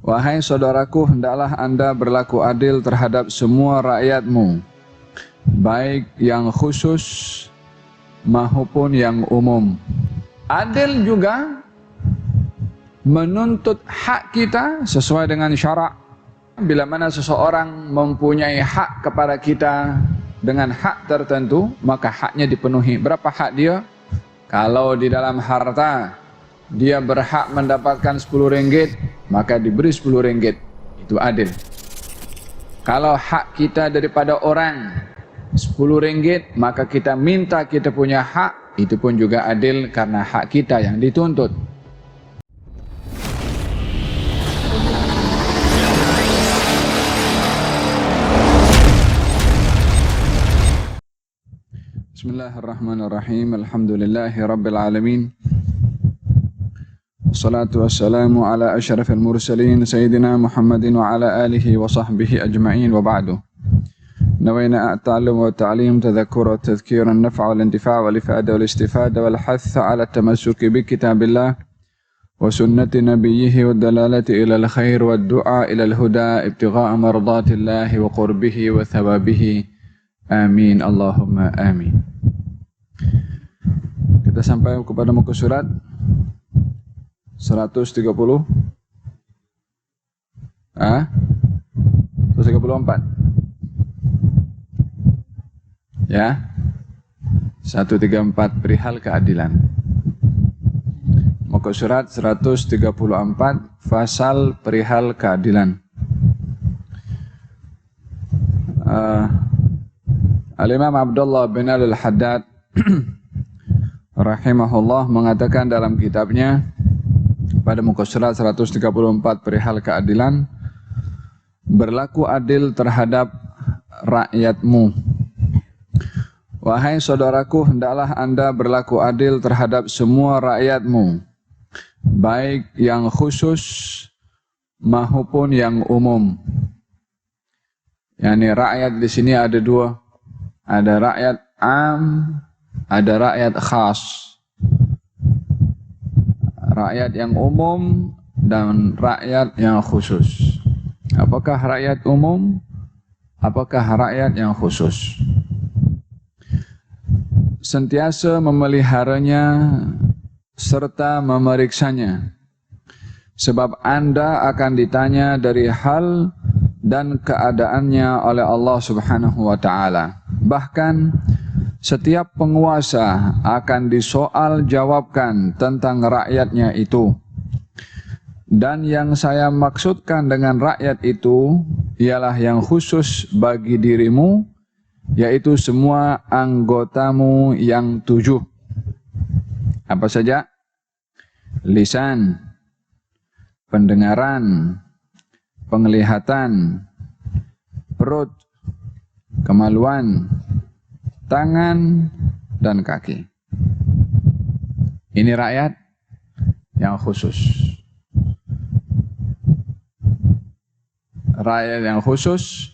Wahai saudaraku, hendaklah Anda berlaku adil terhadap semua rakyatmu, baik yang khusus maupun yang umum. Adil juga menuntut hak kita sesuai dengan syarak. Bila mana seseorang mempunyai hak kepada kita dengan hak tertentu, maka haknya dipenuhi. Berapa hak dia? Kalau di dalam harta dia berhak mendapatkan 10 ringgit, maka diberi 10 ringgit. Itu adil. Kalau hak kita daripada orang 10 ringgit, maka kita minta kita punya hak, itu pun juga adil karena hak kita yang dituntut. Bismillahirrahmanirrahim. Alhamdulillahi rabbil alamin. Wassalatu wassalamu ala asyrafil mursalin sayyidina Muhammadin wa ala alihi wa sahbihi ajma'in wa ba'du. Nawayna at-ta'allum wa at-ta'lim, tadhakkura wa tadhkira, an-naf'a wal intifa' wal ifada wal istifada wal hatha ala at-tamassuki bi kitabillah wa sunnati nabiyhi wa dalalati ila al-khair wa ad-du'a ila al-huda ibtigha'a mardatillahi wa qurbihi wa thawabihi. Amin, Allahumma amin. Kita sampai kepada muka surat 130 134 ya, 134 perihal keadilan. Muka surat 134 fasal perihal keadilan. Al-Imam Abdullah bin Al-Haddad rahimahullah mengatakan dalam kitabnya pada muka surat 134 perihal keadilan, berlaku adil terhadap rakyatmu. Wahai saudaraku, hendaklah Anda berlaku adil terhadap semua rakyatmu, baik yang khusus maupun yang umum. Yani rakyat di sini ada dua. Ada rakyat am, ada rakyat khas. Rakyat yang umum dan rakyat yang khusus. Apakah rakyat umum? Apakah rakyat yang khusus? Sentiasa memeliharanya serta memeriksanya. Sebab Anda akan ditanya dari hal dan keadaannya oleh Allah Subhanahu wa ta'ala. Bahkan setiap penguasa akan disoal jawabkan tentang rakyatnya itu. Dan yang saya maksudkan dengan rakyat itu ialah yang khusus bagi dirimu, yaitu semua anggotamu yang 7. Apa saja? Lisan, pendengaran, penglihatan, perut, kemaluan, tangan, dan kaki. Ini rakyat yang khusus. Rakyat yang khusus,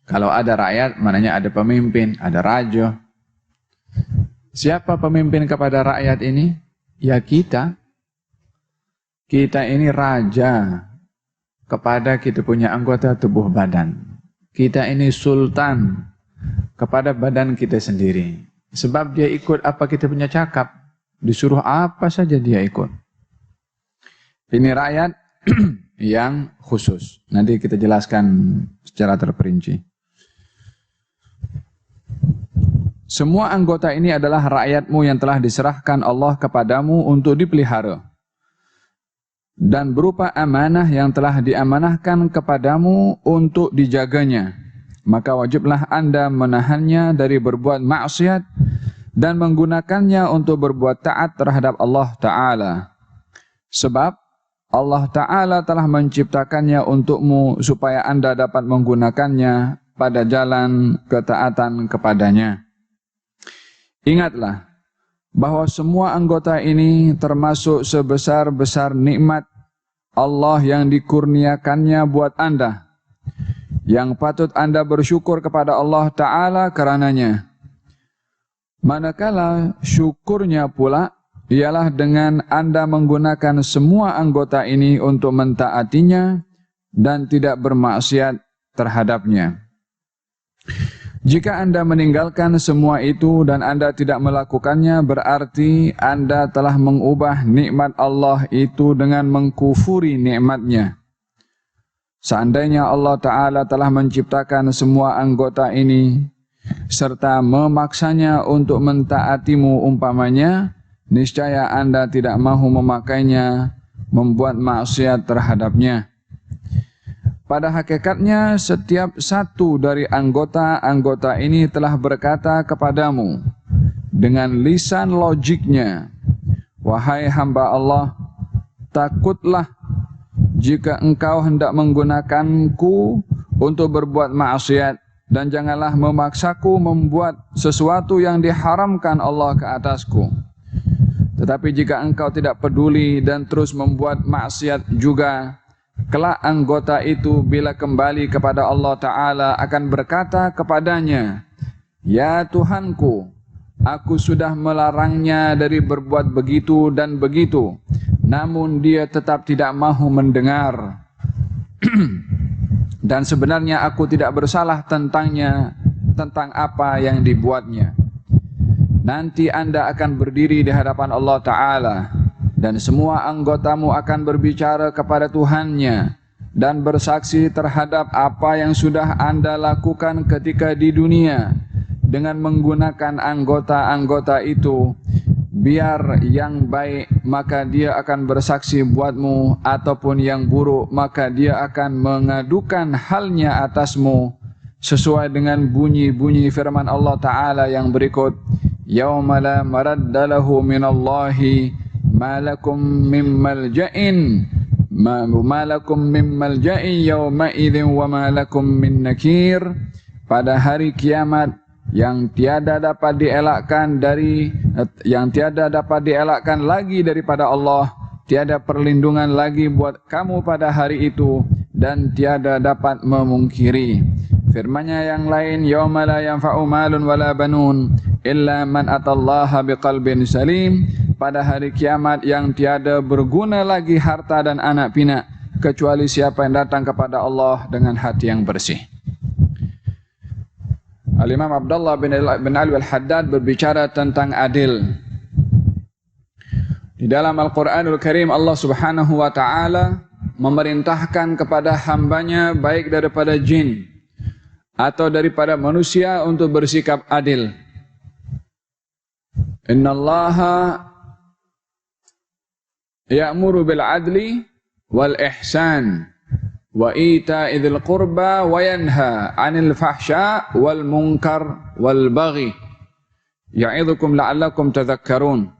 kalau ada rakyat, maknanya ada pemimpin, ada raja. Siapa pemimpin kepada rakyat ini? Ya kita. Kita ini raja kepada kita punya anggota tubuh badan. Kita ini sultan kepada badan kita sendiri. Sebab dia ikut apa kita punya cakap. Disuruh apa saja dia ikut. Ini rakyat yang khusus. Nanti kita jelaskan secara terperinci. Semua anggota ini adalah rakyatmu yang telah diserahkan Allah kepadamu untuk dipelihara. Dan berupa amanah yang telah diamanahkan kepadamu untuk dijaganya. Maka wajiblah Anda menahannya dari berbuat maksiat dan menggunakannya untuk berbuat taat terhadap Allah Ta'ala. Sebab Allah Ta'ala telah menciptakannya untukmu supaya Anda dapat menggunakannya pada jalan ketaatan kepadanya. Ingatlah bahwa semua anggota ini termasuk sebesar-besar nikmat Allah yang dikurniakannya buat Anda, yang patut Anda bersyukur kepada Allah Ta'ala karenanya. Manakala syukurnya pula ialah dengan Anda menggunakan semua anggota ini untuk mentaatinya dan tidak bermaksiat terhadapnya. Jika Anda meninggalkan semua itu dan Anda tidak melakukannya, berarti Anda telah mengubah nikmat Allah itu dengan mengkufuri nikmatnya. Seandainya Allah Ta'ala telah menciptakan semua anggota ini, serta memaksanya untuk mentaatimu umpamanya, niscaya Anda tidak mahu memakainya, membuat maksiat terhadapnya. Pada hakikatnya, setiap satu dari anggota-anggota ini telah berkata kepadamu dengan lisan logiknya, "Wahai hamba Allah, takutlah jika engkau hendak menggunakanku untuk berbuat maksiat, dan janganlah memaksaku membuat sesuatu yang diharamkan Allah ke atasku. Tetapi jika engkau tidak peduli dan terus membuat maksiat juga, kelak anggota itu bila kembali kepada Allah Ta'ala akan berkata kepadanya, 'Ya Tuhanku, aku sudah melarangnya dari berbuat begitu dan begitu, namun dia tetap tidak mahu mendengar. Dan sebenarnya aku tidak bersalah tentangnya, tentang apa yang dibuatnya.' Nanti Anda akan berdiri di hadapan Allah Ta'ala, dan semua anggotamu akan berbicara kepada Tuhannya dan bersaksi terhadap apa yang sudah Anda lakukan ketika di dunia dengan menggunakan anggota-anggota itu. Biar yang baik, maka dia akan bersaksi buatmu, ataupun yang buruk, maka dia akan mengadukan halnya atasmu, sesuai dengan bunyi-bunyi firman Allah Ta'ala yang berikut, "Yauma la maradda lahu minallahi ma lakum min malja'in ma lakum min malja'in yawma idzin wa ma lakum min nakir." Pada hari kiamat yang tiada dapat dielakkan lagi daripada Allah, tiada perlindungan lagi buat kamu pada hari itu, dan tiada dapat memungkiri. Firman-Nya yang lain, "Yauma la yanfa'u malun wala banun illa man atallaha biqalbin salim." Pada hari kiamat yang tiada berguna lagi harta dan anak pinak, kecuali siapa yang datang kepada Allah dengan hati yang bersih. Al-Imam Abdullah bin Ali al-Haddad berbicara tentang adil. Di dalam Al-Quranul Karim, Allah Subhanahu wa Ta'ala memerintahkan kepada hambanya, baik daripada jin atau daripada manusia, untuk bersikap adil. Innallaha ya'muru bil adli wal ihsan wa ita'i dzil qurba wa yanha 'anil fahsya wal munkar wal baghi ya'idzukum la'allakum tadhakkarun.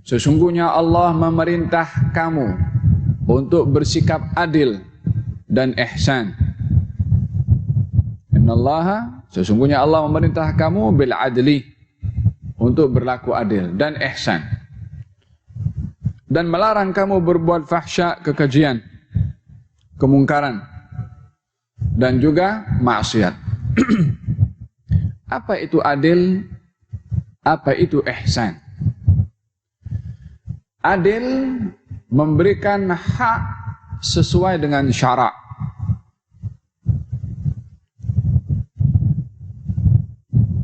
Sesungguhnya Allah memerintah kamu untuk bersikap adil dan ihsan. Innallaha, sesungguhnya Allah memerintah kamu bil adli, untuk berlaku adil dan ihsan, dan melarang kamu berbuat fahsya, kekejian, kemungkaran, dan juga maksiat. Apa itu adil? Apa itu ihsan? Adil memberikan hak sesuai dengan syarak.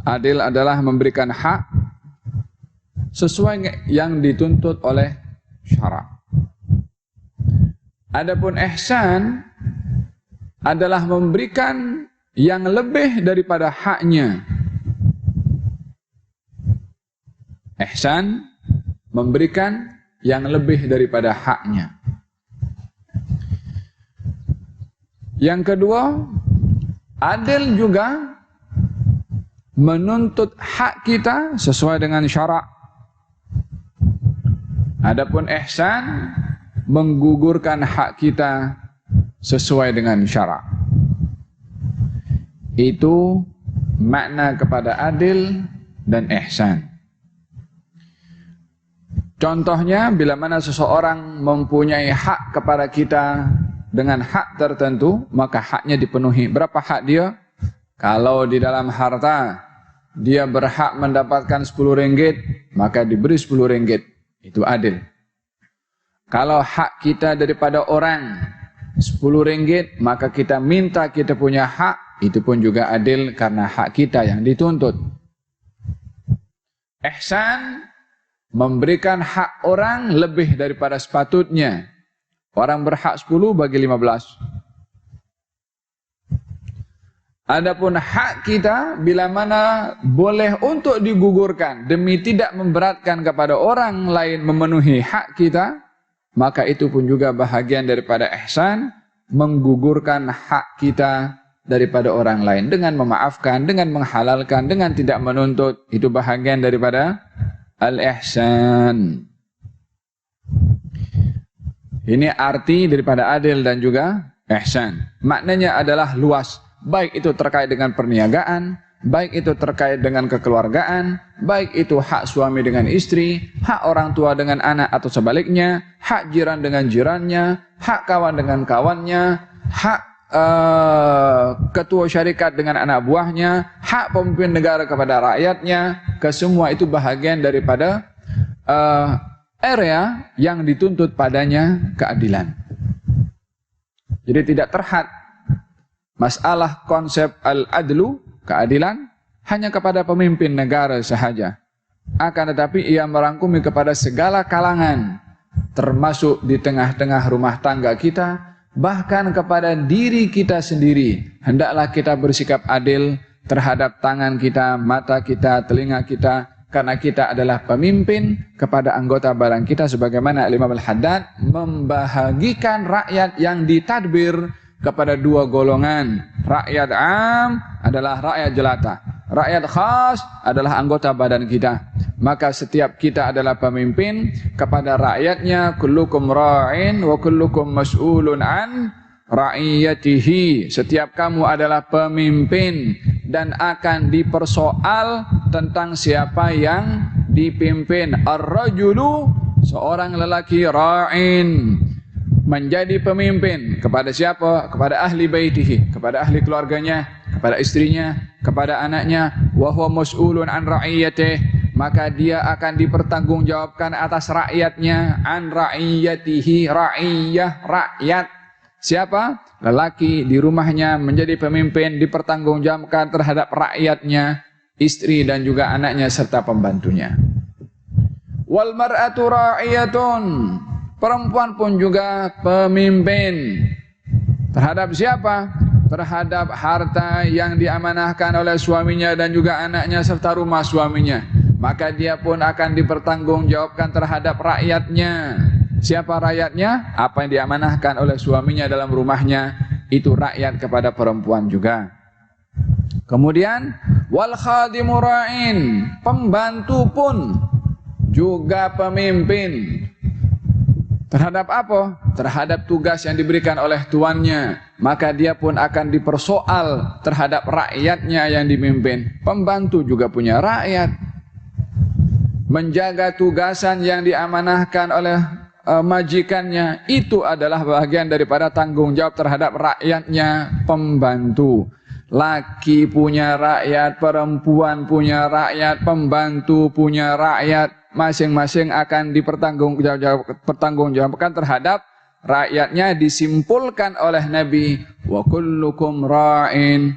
Adil adalah memberikan hak sesuai yang dituntut oleh syarak. Adapun ihsan adalah memberikan yang lebih daripada haknya. Ihsan memberikan yang lebih daripada haknya. Yang kedua, adil juga menuntut hak kita sesuai dengan syarak. Adapun ihsan menggugurkan hak kita sesuai dengan syarak. Itu makna kepada adil dan ihsan. Contohnya, bila mana seseorang mempunyai hak kepada kita dengan hak tertentu, maka haknya dipenuhi. Berapa hak dia? Kalau di dalam harta dia berhak mendapatkan 10 ringgit, maka diberi 10 ringgit. Itu adil. Kalau hak kita daripada orang, Rp10, maka kita minta kita punya hak, itu pun juga adil karena hak kita yang dituntut. Ihsan, memberikan hak orang lebih daripada sepatutnya. Orang berhak 10, bagi 15. Adapun hak kita, bila mana boleh untuk digugurkan demi tidak memberatkan kepada orang lain memenuhi hak kita, maka itu pun juga bahagian daripada ihsan, menggugurkan hak kita daripada orang lain dengan memaafkan, dengan menghalalkan, dengan tidak menuntut. Itu bahagian daripada al-ihsan. Ini arti daripada adil dan juga ihsan. Maknanya adalah luas, baik itu terkait dengan perniagaan, baik itu terkait dengan kekeluargaan, baik itu hak suami dengan istri, hak orang tua dengan anak atau sebaliknya, hak jiran dengan jirannya, hak kawan dengan kawannya, hak ketua syarikat dengan anak buahnya, hak pemimpin negara kepada rakyatnya. Kesemua itu bahagian daripada area yang dituntut padanya keadilan. Jadi tidak terhad masalah konsep al-adlu, keadilan, hanya kepada pemimpin negara sahaja. Akan tetapi ia merangkumi kepada segala kalangan, termasuk di tengah-tengah rumah tangga kita, bahkan kepada diri kita sendiri. Hendaklah kita bersikap adil terhadap tangan kita, mata kita, telinga kita, karena kita adalah pemimpin kepada anggota badan kita, sebagaimana Imam Al-Haddad membahagikan rakyat yang ditadbir kepada dua golongan. Rakyat am adalah rakyat jelata, rakyat khas adalah anggota badan kita. Maka setiap kita adalah pemimpin kepada rakyatnya. Kullukum ra'in wa kullukum mas'ulun an ra'iyatihi. Setiap kamu adalah pemimpin dan akan dipersoal tentang siapa yang dipimpin. Ar-rajulu, seorang lelaki, ra'in, menjadi pemimpin kepada siapa? Kepada ahli baitihi, kepada ahli keluarganya, kepada istrinya, kepada anaknya. Wa huwa mas'ulun an ra'iyatihi, maka dia akan dipertanggungjawabkan atas rakyatnya. An ra'iyatihi, ra'iyah, rakyat. Siapa? Lelaki di rumahnya menjadi pemimpin, dipertanggungjawabkan terhadap rakyatnya, istri dan juga anaknya serta pembantunya. Wal mar'atu ra'iyatun, perempuan pun juga pemimpin. Terhadap siapa? Terhadap harta yang diamanahkan oleh suaminya dan juga anaknya serta rumah suaminya. Maka dia pun akan dipertanggungjawabkan terhadap rakyatnya. Siapa rakyatnya? Apa yang diamanahkan oleh suaminya dalam rumahnya, itu rakyat kepada perempuan juga. Kemudian wal khadimu ra'in, pembantu pun juga pemimpin. Terhadap apa? Terhadap tugas yang diberikan oleh tuannya. Maka dia pun akan dipersoal terhadap rakyatnya yang dipimpin. Pembantu juga punya rakyat. Menjaga tugasan yang diamanahkan oleh majikannya, itu adalah bagian daripada tanggung jawab terhadap rakyatnya, pembantu. Laki punya rakyat, perempuan punya rakyat, pembantu punya rakyat. Masing-masing akan dipertanggungjawabkan terhadap rakyatnya. Disimpulkan oleh Nabi, wa kullukum ra'in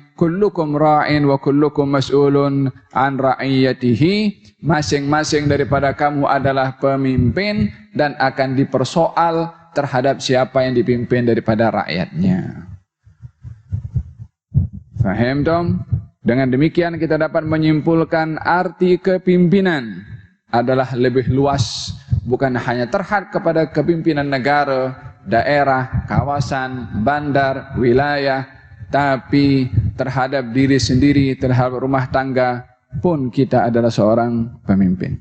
wa kullukum mas'ulun an ra'iyatihi. Masing-masing daripada kamu adalah pemimpin dan akan dipersoal terhadap siapa yang dipimpin daripada rakyatnya. Faham dong? Dengan demikian kita dapat menyimpulkan arti kepimpinan adalah lebih luas, bukan hanya terhad kepada kepimpinan negara, daerah, kawasan, bandar, wilayah, tapi terhadap diri sendiri, terhadap rumah tangga pun kita adalah seorang pemimpin.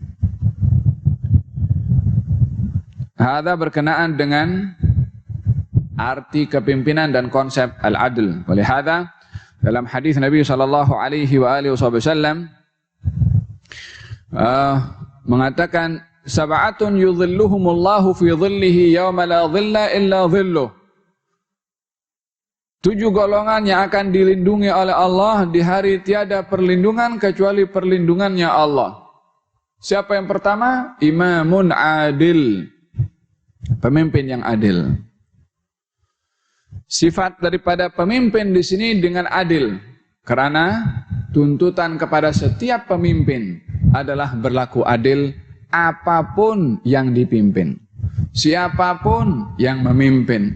Hadza berkenaan dengan arti kepimpinan dan konsep al-adl. Oleh hadza dalam hadis Nabi sallallahu alaihi wasallam mengatakan, sab'atun yudhilluhumullahu fi dhillihi yawma la dhilla illa dhilluh. 7 golongan yang akan dilindungi oleh Allah di hari tiada perlindungan kecuali perlindungannya Allah. Siapa yang pertama? Imamun adil, pemimpin yang adil. Sifat daripada pemimpin di sini dengan adil, karena tuntutan kepada setiap pemimpin adalah berlaku adil apapun yang dipimpin. Siapapun yang memimpin,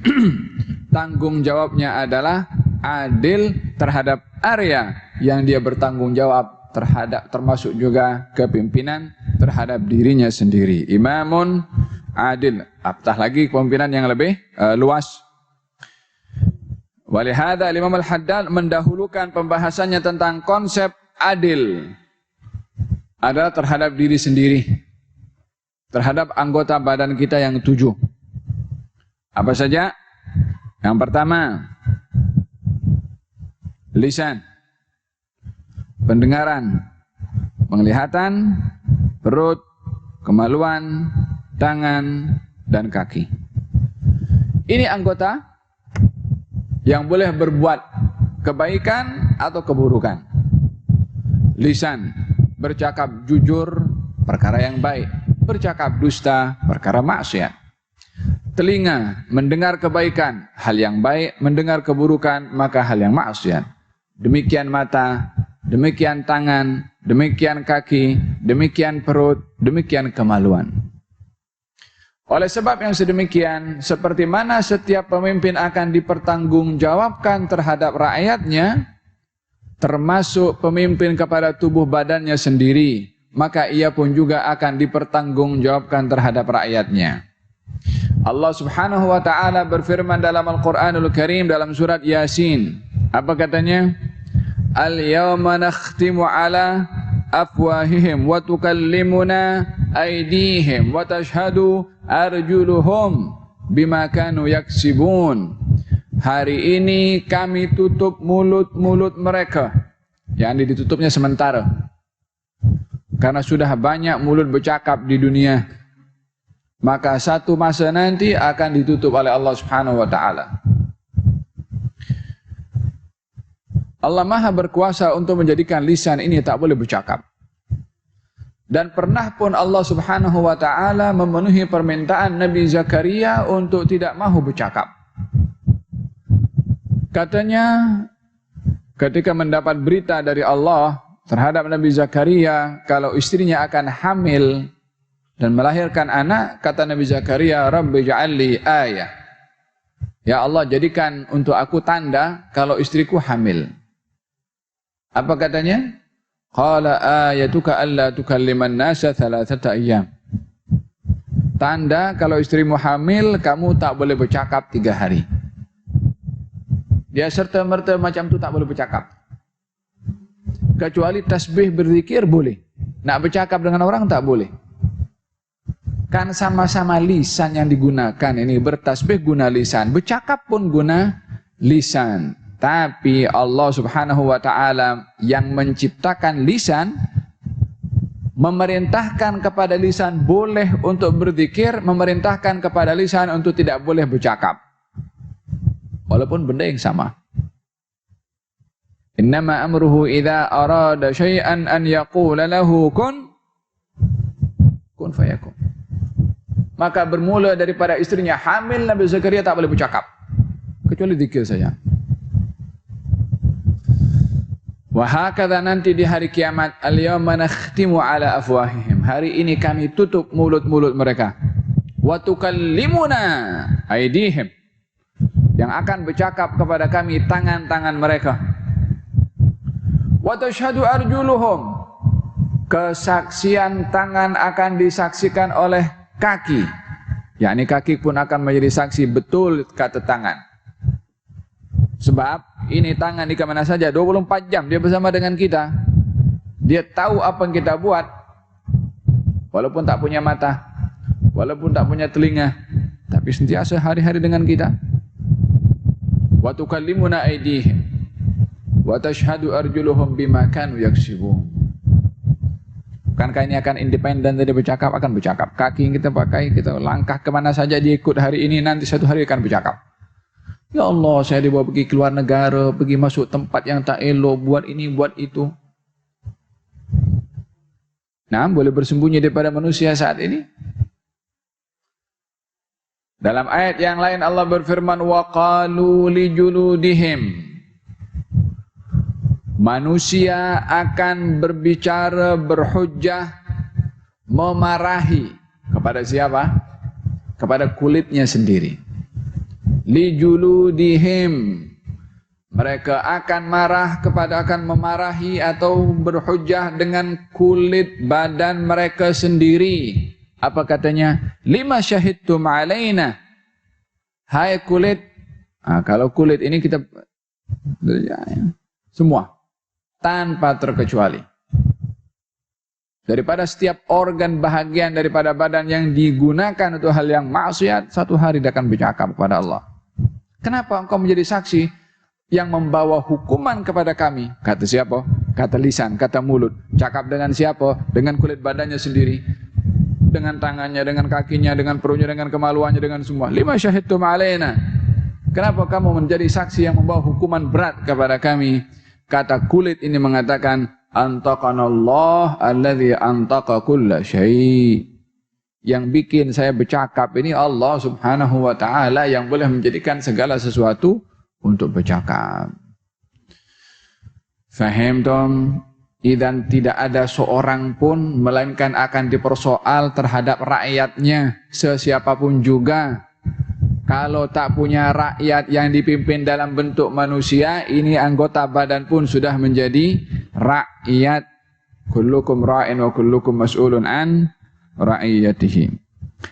tanggung jawabnya adalah adil terhadap area yang dia bertanggung jawab terhadap, termasuk juga kepimpinan terhadap dirinya sendiri. Imamun adil, apatah lagi kepemimpinan yang lebih luas. Walihada Imam Al-Haddad mendahulukan pembahasannya tentang konsep adil adalah terhadap diri sendiri, terhadap anggota badan kita yang 7. Apa saja? Yang pertama, lisan, pendengaran, penglihatan, perut, kemaluan, tangan, dan kaki. Ini anggota yang boleh berbuat kebaikan atau keburukan. Lisan, bercakap jujur, perkara yang baik. Bercakap dusta, perkara maksiat. Telinga, mendengar kebaikan, hal yang baik. Mendengar keburukan, maka hal yang maksiat. Demikian mata, demikian tangan, demikian kaki, demikian perut, demikian kemaluan. Oleh sebab yang sedemikian, seperti mana setiap pemimpin akan dipertanggungjawabkan terhadap rakyatnya, termasuk pemimpin kepada tubuh badannya sendiri, maka ia pun juga akan dipertanggungjawabkan terhadap rakyatnya. Allah Subhanahu wa taala berfirman dalam Al-Qur'anul Karim dalam surat Yasin. Apa katanya? Al-yawma nakhtimu ala afwahihim wa tukallimuna aydihim wa tashhadu arjuluhum bima kanu yaksibun. Hari ini kami tutup mulut-mulut mereka. Yang ditutupnya sementara, karena sudah banyak mulut bercakap di dunia. Maka satu masa nanti akan ditutup oleh Allah Subhanahu wa taala. Allah Maha berkuasa untuk menjadikan lisan ini tak boleh bercakap. Dan pernah pun Allah Subhanahu wa taala memenuhi permintaan Nabi Zakaria untuk tidak mahu bercakap. Katanya ketika mendapat berita dari Allah terhadap Nabi Zakaria kalau istrinya akan hamil dan melahirkan anak, kata Nabi Zakaria, Rabbi ja'alli ayah. Ya Allah, jadikan untuk aku tanda kalau istriku hamil. Apa katanya? Qala ayatuka alla tukalliman nasa thalathata ayyam. Tanda kalau istrimu hamil, kamu tak boleh bercakap 3 hari. Dia serta-merta macam tu tak boleh bercakap. Kecuali tasbih berzikir boleh. Nak bercakap dengan orang tak boleh. Kan sama-sama lisan yang digunakan. Ini bertasbih guna lisan, bercakap pun guna lisan. Tapi Allah Subhanahu wa taala yang menciptakan lisan memerintahkan kepada lisan boleh untuk berzikir, memerintahkan kepada lisan untuk tidak boleh bercakap. Walaupun benda yang sama. Innama amruhu idza arada syai'an an yaqula lahu kun fayakun. Maka bermula daripada istrinya hamil, Nabi Zakaria tak boleh bercakap kecuali zikir saja. Wa hakadha, nanti di hari kiamat, al-yawma nakhtimu ala afwahihim. Hari ini kami tutup mulut-mulut mereka. Wa tukallimuna aydihim. Yang akan bercakap kepada kami tangan-tangan mereka. Wa tashhadu arjuluhum. Kesaksian tangan akan disaksikan oleh kaki. Yakni kaki pun akan menjadi saksi betul kata tangan. Sebab ini tangan di mana saja 24 jam dia bersama dengan kita. Dia tahu apa yang kita buat. Walaupun tak punya mata, walaupun tak punya telinga, tapi sentiasa hari-hari dengan kita. Wa tukallimuna aydihim wa tashhadu arjuluhum bima kanu yaksibun. Bukankah ini akan independen dari bercakap? Akan bercakap. Kaki yang kita pakai, kita langkah kemana saja dia ikut hari ini, nanti satu hari akan bercakap. Ya Allah, saya dibawa pergi keluar negara, pergi masuk tempat yang tak elok, buat ini, buat itu. Nah, boleh bersembunyi daripada manusia saat ini? Dalam ayat yang lain Allah berfirman, wa qalu li juludihim. Manusia akan berbicara, berhujjah, memarahi kepada siapa? Kepada kulitnya sendiri. Li juludihim. Mereka akan marah akan memarahi atau berhujjah dengan kulit badan mereka sendiri. Apa katanya? Lima syahidtum alaina. Hai kulit. Kalau kulit ini kita semua tanpa terkecuali. Daripada setiap organ bahagian daripada badan yang digunakan untuk hal yang maksiat, satu hari dia akan bercakap kepada Allah. Kenapa engkau menjadi saksi yang membawa hukuman kepada kami? Kata siapa? Kata lisan, kata mulut. Cakap dengan siapa? Dengan kulit badannya sendiri. Dengan tangannya, dengan kakinya, dengan perutnya, dengan kemaluannya, dengan semua. Lima syahidtum alaina. Kenapa kamu menjadi saksi yang membawa hukuman berat kepada kami? Kata kulit ini mengatakan, antaqanallah alladzi antaqa kulla syai'. Yang bikin saya bercakap ini Allah Subhanahu wa taala yang boleh menjadikan segala sesuatu untuk bercakap. Faham tom? Dan tidak ada seorang pun melainkan akan dipersoal terhadap rakyatnya, sesiapapun juga. Kalau tak punya rakyat yang dipimpin dalam bentuk manusia, ini anggota badan pun sudah menjadi rakyat. Kullukum ra'in wa kullukum mas'ulun an ra'iyatihi.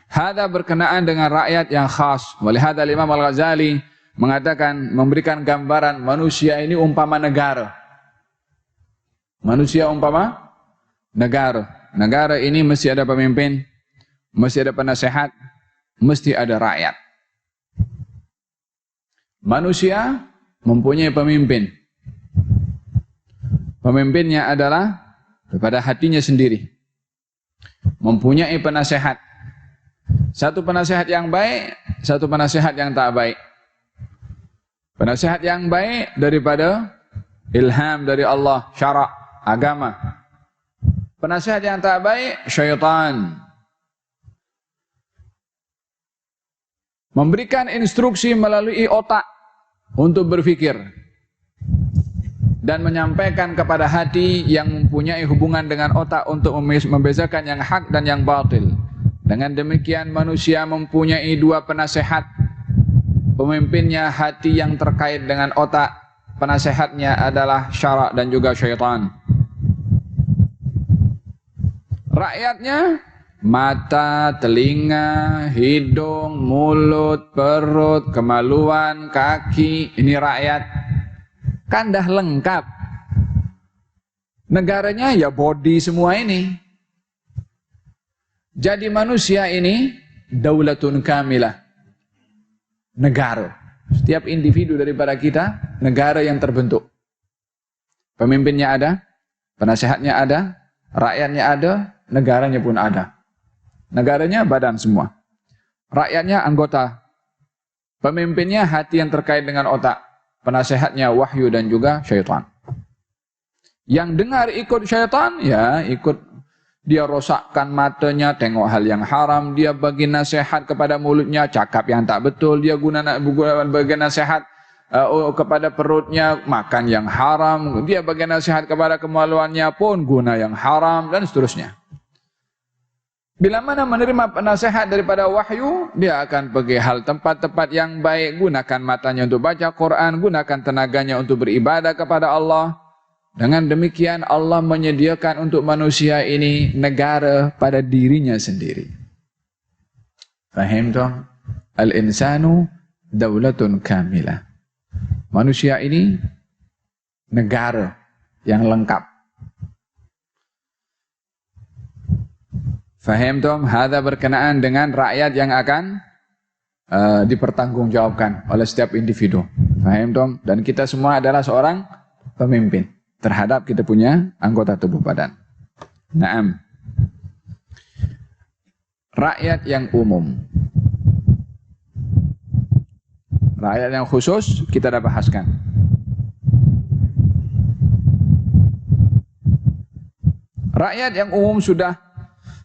Hada berkenaan dengan rakyat yang khas. Walihada Imam Al-Ghazali mengatakan, memberikan gambaran manusia ini umpama negara. Manusia umpama negara. Negara ini mesti ada pemimpin, mesti ada penasehat, mesti ada rakyat. Manusia mempunyai pemimpin. Pemimpinnya adalah daripada hatinya sendiri. Mempunyai penasehat. Satu penasehat yang baik, satu penasehat yang tak baik. Penasehat yang baik daripada ilham dari Allah, syarak, agama. Penasehat yang tak baik, syaitan. Memberikan instruksi melalui otak untuk berfikir. Dan menyampaikan kepada hati yang mempunyai hubungan dengan otak untuk membezakan yang hak dan yang batil. Dengan demikian manusia mempunyai dua penasehat. Pemimpinnya hati yang terkait dengan otak. Penasehatnya adalah syarak dan juga syaitan. Rakyatnya mata, telinga, hidung, mulut, perut, kemaluan, kaki. Ini rakyat. Kan dah lengkap. Negaranya ya body semua ini. Jadi manusia ini daulatun kamilah. Negara. Setiap individu daripada kita, negara yang terbentuk. Pemimpinnya ada, penasehatnya ada, rakyatnya ada, negaranya pun ada. Negaranya badan semua. Rakyatnya anggota. Pemimpinnya hati yang terkait dengan otak. Penasehatnya wahyu dan juga syaitan. Yang dengar ikut syaitan, ya ikut. Dia rosakkan matanya, tengok hal yang haram. Dia bagi nasihat kepada mulutnya, cakap yang tak betul. Dia bagi nasihat kepada perutnya, makan yang haram. Dia bagi nasihat kepada kemaluannya pun, guna yang haram, dan seterusnya. Bila mana menerima penasehat daripada wahyu, dia akan pergi hal tempat-tempat yang baik, gunakan matanya untuk baca Quran, gunakan tenaganya untuk beribadah kepada Allah. Dengan demikian Allah menyediakan untuk manusia ini negara pada dirinya sendiri. Faham tak? Al-insanu daulatun kamilah. Manusia ini negara yang lengkap. Faham tom? Hada berkenaan dengan rakyat yang akan dipertanggungjawabkan oleh setiap individu. Faham tom? Dan kita semua adalah seorang pemimpin terhadap kita punya anggota tubuh badan. Naam. Rakyat yang umum. Rakyat yang khusus kita dah bahaskan. Rakyat yang umum sudah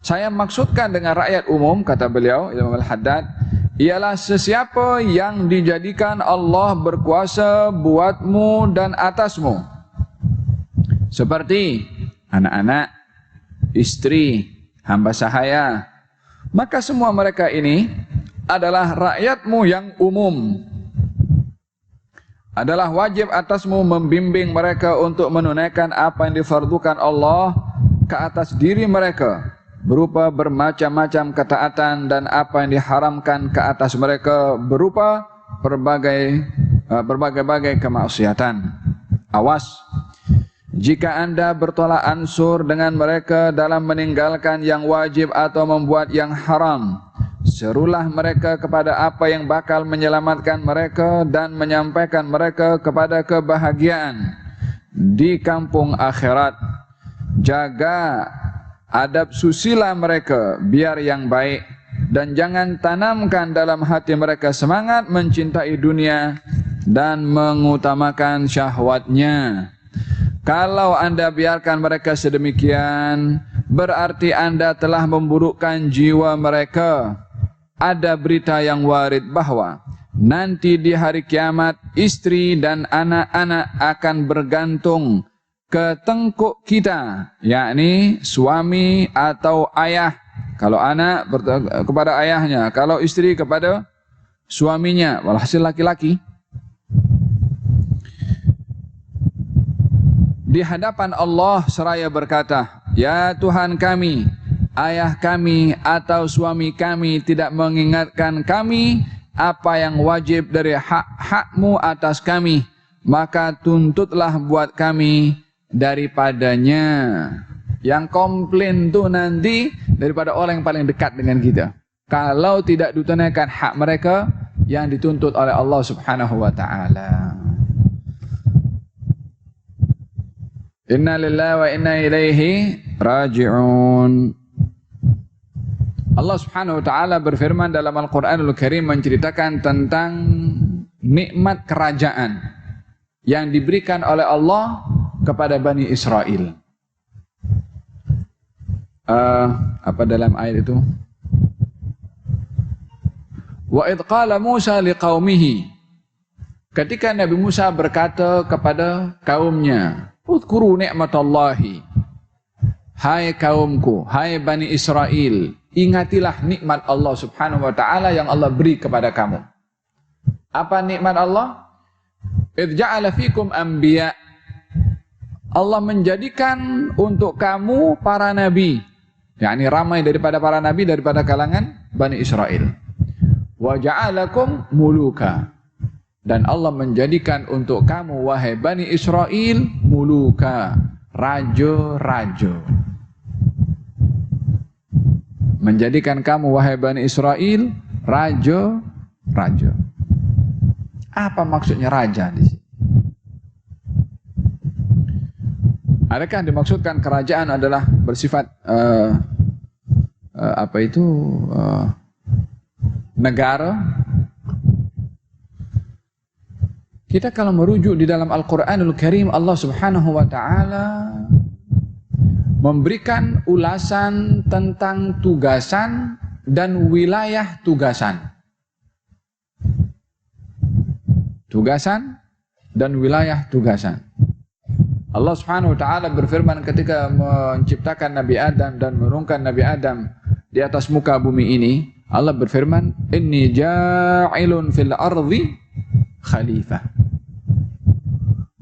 saya maksudkan dengan rakyat umum, kata beliau Imam Al-Haddad, ialah sesiapa yang dijadikan Allah berkuasa buatmu dan atasmu, seperti anak-anak, istri, hamba sahaya. Maka semua mereka ini adalah rakyatmu yang umum. Adalah wajib atasmu membimbing mereka untuk menunaikan apa yang difardukan Allah ke atas diri mereka, berupa bermacam-macam ketaatan, dan apa yang diharamkan ke atas mereka berupa berbagai-bagai kemaksiatan. Awas, jika anda bertolak ansur dengan mereka dalam meninggalkan yang wajib atau membuat yang haram, serulah mereka kepada apa yang bakal menyelamatkan mereka dan menyampaikan mereka kepada kebahagiaan di kampung akhirat. Jaga adab susila mereka biar yang baik, dan jangan tanamkan dalam hati mereka semangat mencintai dunia dan mengutamakan syahwatnya. Kalau anda biarkan mereka sedemikian, berarti anda telah memburukkan jiwa mereka. Ada berita yang warid bahwa nanti di hari kiamat istri dan anak-anak akan bergantung ke tengkuk kita, yakni suami atau ayah. Kalau anak kepada ayahnya, kalau istri kepada suaminya, walhasil laki-laki. Di hadapan Allah seraya berkata, ya Tuhan kami, ayah kami atau suami kami tidak mengingatkan kami apa yang wajib dari hak-hakmu atas kami, maka tuntutlah buat kami daripadanya. Yang komplain tuh nanti daripada orang yang paling dekat dengan kita, kalau tidak ditunaikan hak mereka yang dituntut oleh Allah Subhanahu wa taala. Inna lillahi wa inna ilaihi raji'un. Allah Subhanahu wa taala berfirman dalam Al-Qur'anul Karim menceritakan tentang nikmat kerajaan yang diberikan oleh Allah kepada Bani Israel. Apa dalam ayat itu? Wa idh qala Musa liqaumihi, ketika Nabi Musa berkata kepada kaumnya, udhkuru ni'matallahi, hai kaumku, hai Bani Israel, ingatilah nikmat Allah Subhanahu wa taala yang Allah beri kepada kamu. Apa nikmat Allah? Idh ja'ala fikum anbiya, Allah menjadikan untuk kamu para nabi, yakni ramai daripada para nabi daripada kalangan Bani Israel. Wa ja'alakum muluka, dan Allah menjadikan untuk kamu wahai Bani Israel muluka, raja-raja. Menjadikan kamu wahai Bani Israel raja-raja. Apa maksudnya raja di sini? Adakah dimaksudkan kerajaan adalah bersifat negara? Kita kalau merujuk di dalam Al-Quranul Karim, Allah Subhanahu wa taala memberikan ulasan tentang tugasan dan wilayah tugasan. Tugasan dan wilayah tugasan. Allah Subhanahu wa taala berfirman ketika menciptakan Nabi Adam dan menurunkan Nabi Adam di atas muka bumi ini, Allah berfirman, inni ja'ilun fil ardi khalifah.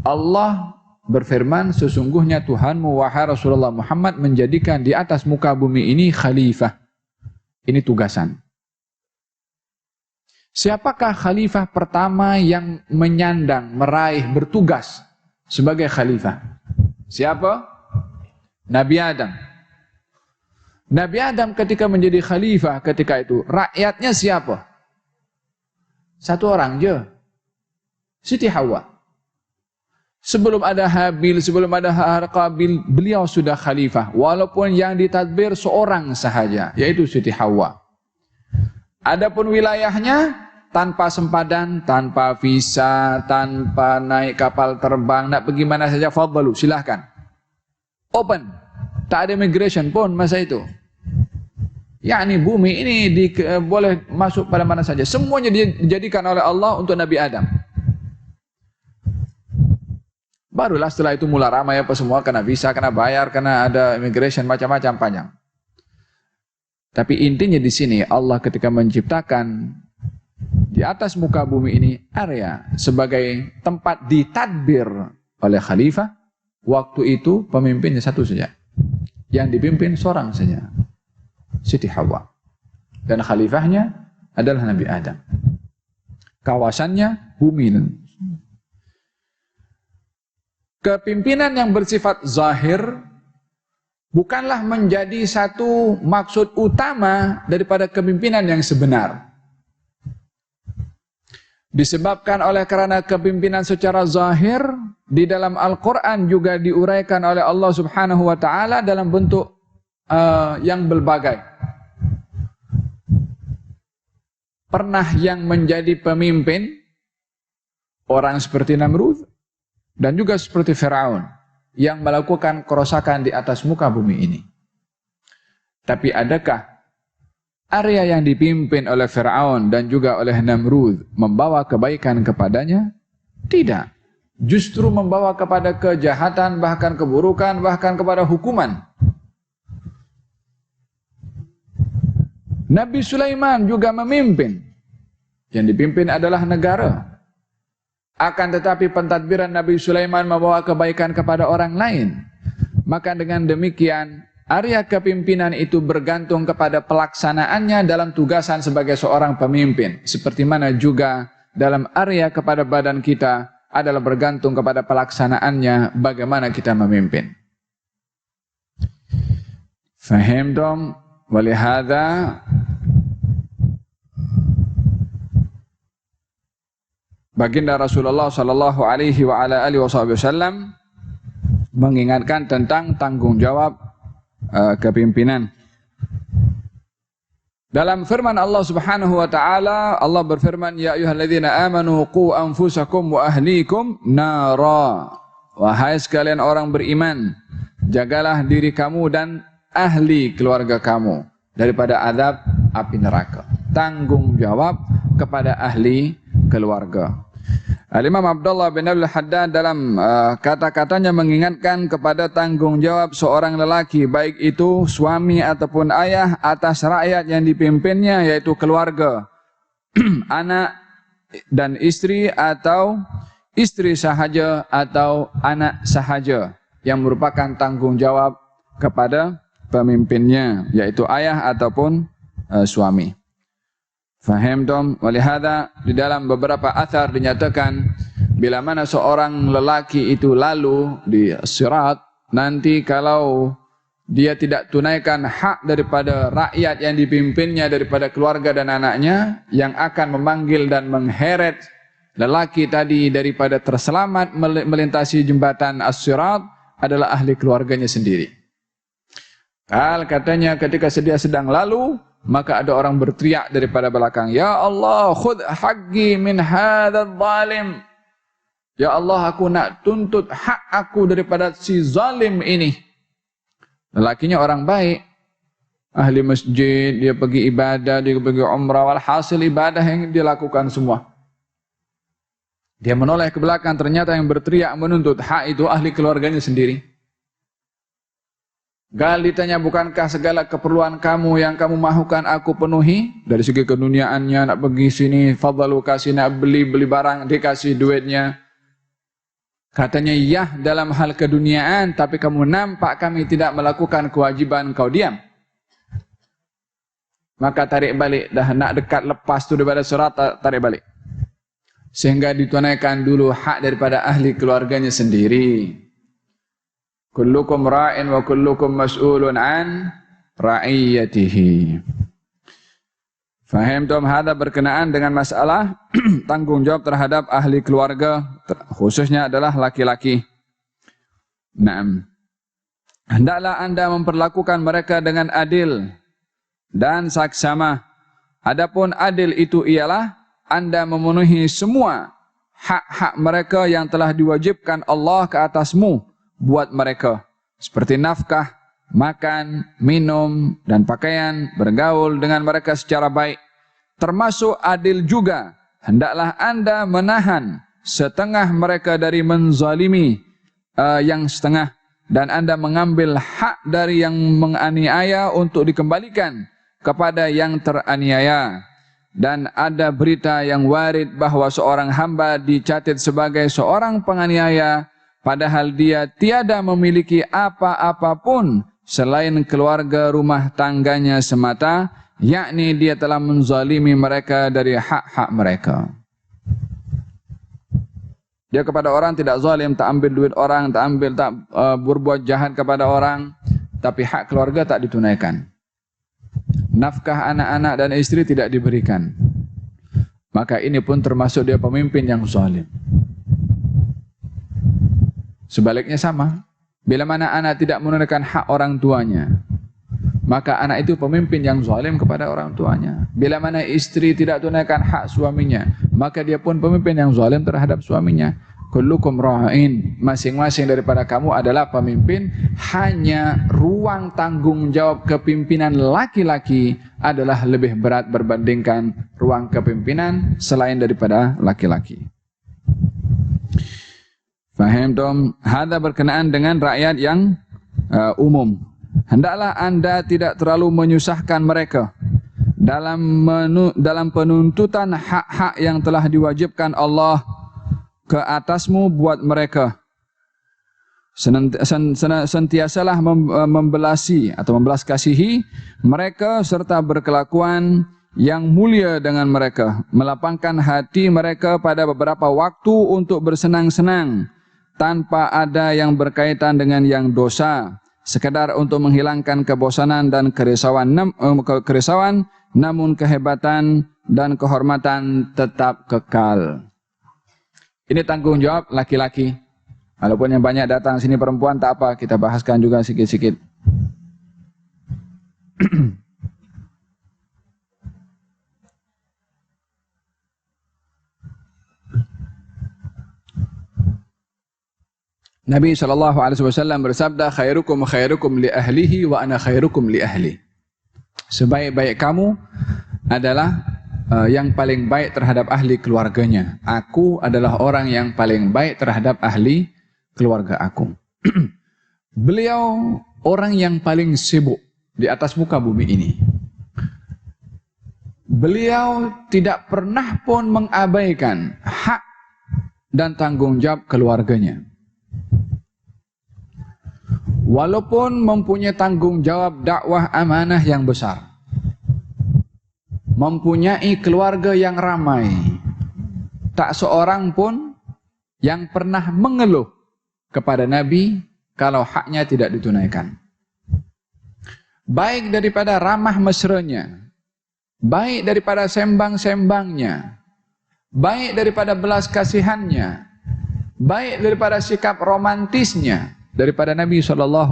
Allah berfirman, sesungguhnya Tuhanmu wahai Rasulullah Muhammad menjadikan di atas muka bumi ini khalifah. Ini tugasan. Siapakah khalifah pertama yang menyandang, meraih, bertugas sebagai khalifah? Siapa? Nabi Adam. Nabi Adam ketika menjadi khalifah ketika itu, rakyatnya siapa? Satu orang je, Siti Hawa. Sebelum ada Habil, sebelum ada Qabil, beliau sudah khalifah. Walaupun yang ditadbir seorang sahaja, yaitu Siti Hawa. Adapun wilayahnya tanpa sempadan, tanpa visa, tanpa naik kapal terbang, nak pergi mana saja, fadhalu, silahkan. Open, tak ada immigration pun masa itu. yakni bumi ini boleh masuk pada mana saja. Semuanya dijadikan oleh Allah untuk Nabi Adam. Barulah setelah itu mula ramai apa semua, kena visa, kena bayar, kena ada immigration, macam-macam panjang. Tapi intinya di sini Allah ketika menciptakan di atas muka bumi ini area sebagai tempat ditadbir oleh khalifah, waktu itu pemimpinnya satu saja. Yang dipimpin seorang saja, Siti Hawa. Dan khalifahnya adalah Nabi Adam. Kawasannya bumi. Kepimpinan yang bersifat zahir bukanlah menjadi satu maksud utama daripada kepimpinan yang sebenar. Disebabkan oleh karena kepimpinan secara zahir di dalam Al-Quran juga diuraikan oleh Allah Subhanahu wa Ta'ala dalam bentuk yang berbagai. Pernah yang menjadi pemimpin orang seperti Namrud dan juga seperti Firaun yang melakukan kerosakan di atas muka bumi ini. Tapi adakah area yang dipimpin oleh Firaun dan juga oleh Namrud membawa kebaikan kepadanya? Tidak. Justru membawa kepada kejahatan, bahkan keburukan, bahkan kepada hukuman. Nabi Sulaiman juga memimpin. Yang dipimpin adalah negara. Akan tetapi pentadbiran Nabi Sulaiman membawa kebaikan kepada orang lain. Maka dengan demikian, area kepimpinan itu bergantung kepada pelaksanaannya dalam tugasan sebagai seorang pemimpin. Seperti mana juga dalam area kepada badan kita adalah bergantung kepada pelaksanaannya bagaimana kita memimpin. Fahimtum? Walihada baginda Rasulullah sallallahu alaihi wa ala alihi wasallam mengingatkan tentang tanggung jawab kepimpinan. Dalam firman Allah Subhanahu wa taala, Allah berfirman, ya ayyuhalladzina amanu qu anfusakum wa ahlikum nara. Wahai sekalian orang beriman, jagalah diri kamu dan ahli keluarga kamu daripada azab api neraka. Tanggung jawab kepada ahli keluarga. Al-Imam Abdullah bin Al-Haddad dalam kata-katanya mengingatkan kepada tanggung jawab seorang lelaki, baik itu suami ataupun ayah, atas rakyat yang dipimpinnya, yaitu keluarga, anak dan istri, atau istri sahaja atau anak sahaja, yang merupakan tanggung jawab kepada pemimpinnya, yaitu ayah ataupun suami. Faham dong? Walihada di dalam beberapa athar dinyatakan bila mana seorang lelaki itu lalu di sirat, nanti kalau dia tidak tunaikan hak daripada rakyat yang dipimpinnya, daripada keluarga dan anaknya, yang akan memanggil dan mengheret lelaki tadi daripada terselamat melintasi jembatan as-sirat adalah ahli keluarganya sendiri. Katanya ketika dia sedang lalu, maka ada orang berteriak daripada belakang, ya Allah, khudh haqqi min hadzal zalim. Ya Allah, aku nak tuntut hak aku daripada si zalim ini. Lelakinya orang baik, ahli masjid, dia pergi ibadah, dia pergi umrah, walhasil ibadah yang dia lakukan semua. Dia menoleh ke belakang, ternyata yang berteriak menuntut hak itu ahli keluarganya sendiri. Gal ditanya, bukankah segala keperluan kamu yang kamu mahukan aku penuhi? Dari segi keduniaannya, nak pergi sini, fadhalu kasih, nak beli barang, dikasih duitnya. Katanya, ya dalam hal keduniaan, tapi kamu nampak kami tidak melakukan kewajiban, kau diam. Maka tarik balik, dah nak dekat lepas tu daripada surat, tarik balik. Sehingga ditunaikan dulu hak daripada ahli keluarganya sendiri. Kullukum ra'in wa kullukum mas'ulun an ra'iyatihi. Faham tom? Hada berkenaan dengan masalah tanggung jawab terhadap ahli keluarga, khususnya adalah laki-laki. Naam. Hendaklah anda memperlakukan mereka dengan adil dan saksama. Adapun adil itu ialah anda memenuhi semua hak-hak mereka yang telah diwajibkan Allah ke atasmu buat mereka, seperti nafkah makan, minum, dan pakaian, bergaul dengan mereka secara baik. Termasuk adil juga, hendaklah Anda menahan setengah mereka dari menzalimi yang setengah, dan Anda mengambil hak dari yang menganiaya untuk dikembalikan kepada yang teraniaya. Dan ada berita yang warid bahwa seorang hamba dicatat sebagai seorang penganiaya, padahal dia tiada memiliki apa-apapun selain keluarga rumah tangganya semata, yakni dia telah menzalimi mereka dari hak-hak mereka. Dia kepada orang tidak zalim, tak ambil duit orang, tak berbuat jahat kepada orang, tapi hak keluarga tak ditunaikan. Nafkah anak-anak dan istri tidak diberikan. Maka ini pun termasuk dia pemimpin yang zalim. Sebaliknya sama. Bila mana anak tidak menunaikan hak orang tuanya, maka anak itu pemimpin yang zalim kepada orang tuanya. Bila mana istri tidak tunaikan hak suaminya, maka dia pun pemimpin yang zalim terhadap suaminya. Kullukum ra'in, masing-masing daripada kamu adalah pemimpin. Hanya ruang tanggung jawab kepimpinan laki-laki adalah lebih berat berbandingkan ruang kepimpinan selain daripada laki-laki. Faham tom? Hada berkenaan dengan rakyat yang umum. Hendaklah Anda tidak terlalu menyusahkan mereka dalam penuntutan hak-hak yang telah diwajibkan Allah ke atasmu buat mereka. Sentiasalah membelasi atau membelas kasihi mereka serta berkelakuan yang mulia dengan mereka, melapangkan hati mereka pada beberapa waktu untuk bersenang-senang tanpa ada yang berkaitan dengan yang dosa, sekadar untuk menghilangkan kebosanan dan kerisauan, namun kehebatan dan kehormatan tetap kekal. Ini tanggung jawab laki-laki. Walaupun yang banyak datang sini perempuan, tak apa, kita bahaskan juga sikit-sikit. Nabi SAW bersabda, khairukum khairukum li ahlihi wa ana khairukum li ahli. Sebaik-baik kamu adalah yang paling baik terhadap ahli keluarganya. Aku adalah orang yang paling baik terhadap ahli keluarga aku. Beliau orang yang paling sibuk di atas muka bumi ini. Beliau tidak pernah pun mengabaikan hak dan tanggung jawab keluarganya. Walaupun mempunyai tanggung jawab dakwah amanah yang besar, mempunyai keluarga yang ramai, tak seorang pun yang pernah mengeluh kepada Nabi kalau haknya tidak ditunaikan. Baik daripada ramah mesranya, baik daripada sembang-sembangnya, baik daripada belas kasihannya, baik daripada sikap romantisnya, daripada Nabi SAW,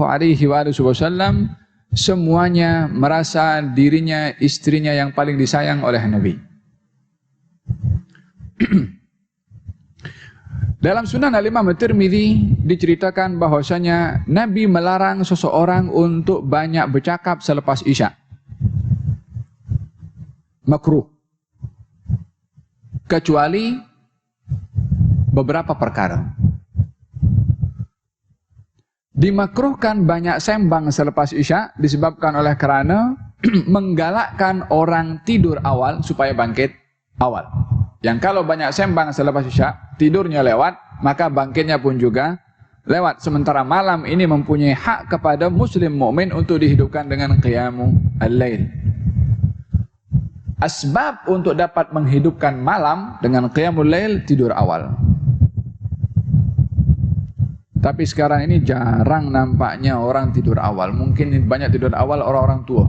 semuanya merasa dirinya istrinya yang paling disayang oleh Nabi. Dalam Sunan Al-Imam At-Tirmidzi diceritakan bahwasanya Nabi melarang seseorang untuk banyak bercakap selepas Isya. Makruh. Kecuali beberapa perkara. Dimakruhkan banyak sembang selepas Isya disebabkan oleh kerana menggalakkan orang tidur awal supaya bangkit awal. Yang kalau banyak sembang selepas Isya, tidurnya lewat, maka bangkitnya pun juga lewat. Sementara malam ini mempunyai hak kepada muslim mukmin untuk dihidupkan dengan qiyamul lail. Asbab untuk dapat menghidupkan malam dengan qiyamul lail, tidur awal. Tapi sekarang ini jarang nampaknya orang tidur awal. Mungkin banyak tidur awal orang-orang tua.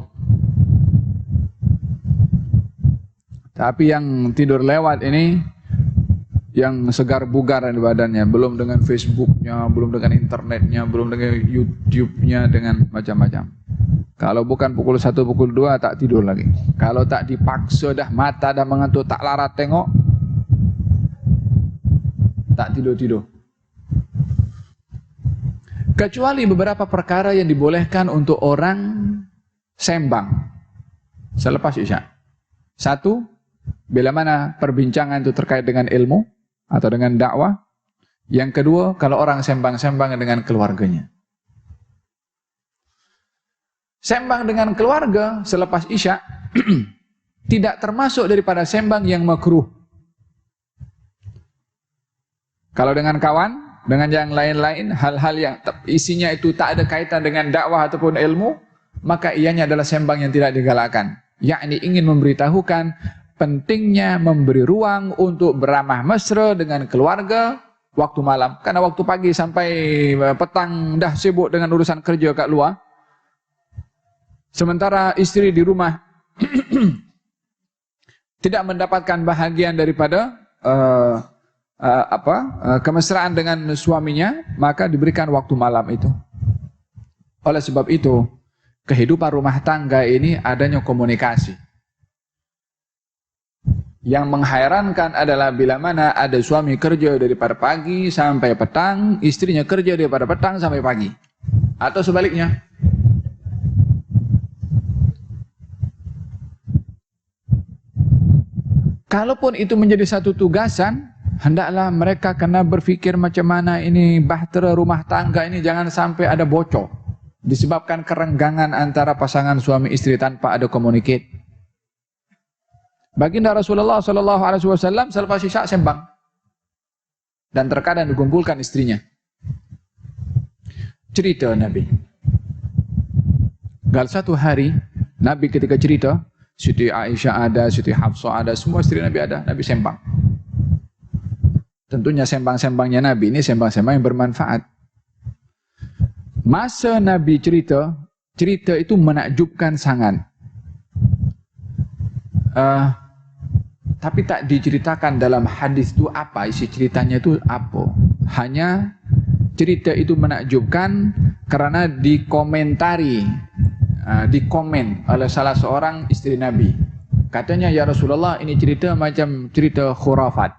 Tapi yang tidur lewat ini, yang segar bugar di badannya, belum dengan Facebooknya, belum dengan internetnya, belum dengan YouTube-nya, dengan macam-macam. Kalau bukan pukul 1, pukul 2 tak tidur lagi. Kalau tak dipaksa dah, mata dah mengantuk, tak larat tengok, tak tidur-tidur. Kecuali beberapa perkara yang dibolehkan untuk orang sembang selepas isya. Satu, bila mana perbincangan itu terkait dengan ilmu atau dengan dakwah. Yang kedua, kalau orang sembang-sembang dengan keluarganya. Sembang dengan keluarga selepas isya tidak termasuk daripada sembang yang makruh. Kalau dengan kawan, dengan yang lain-lain, hal-hal yang isinya itu tak ada kaitan dengan dakwah ataupun ilmu, maka ianya adalah sembang yang tidak digalakkan. Yakni ingin memberitahukan pentingnya memberi ruang untuk beramah mesra dengan keluarga waktu malam. Karena waktu pagi sampai petang dah sibuk dengan urusan kerja kat luar. Sementara istri di rumah tidak mendapatkan bahagian daripada kemesraan dengan suaminya, maka diberikan waktu malam itu. Oleh sebab itu, kehidupan rumah tangga ini adanya komunikasi. Yang menghairankan adalah bila mana ada suami kerja daripada pagi sampai petang, istrinya kerja daripada petang sampai pagi. Atau sebaliknya. Kalaupun itu menjadi satu tugasan, hendaklah mereka kena berfikir macam mana ini bahtera rumah tangga ini jangan sampai ada bocor. Disebabkan kerenggangan antara pasangan suami istri tanpa ada communicate. Baginda Rasulullah SAW selepas isya sembang. Dan terkadang dikumpulkan istrinya. Cerita Nabi. Gal satu hari, Nabi ketika cerita, Siti Aisyah ada, Siti Hafsah ada, semua istri Nabi ada, Nabi sembang. Tentunya sembang-sembangnya Nabi ini sembang-sembang yang bermanfaat. Masa Nabi cerita itu menakjubkan sangat. Tapi tak diceritakan dalam hadis itu apa, isi ceritanya itu apa. Hanya cerita itu menakjubkan karena dikomentari, dikomen oleh salah seorang istri Nabi. Katanya, ya Rasulullah, ini cerita macam cerita khurafat.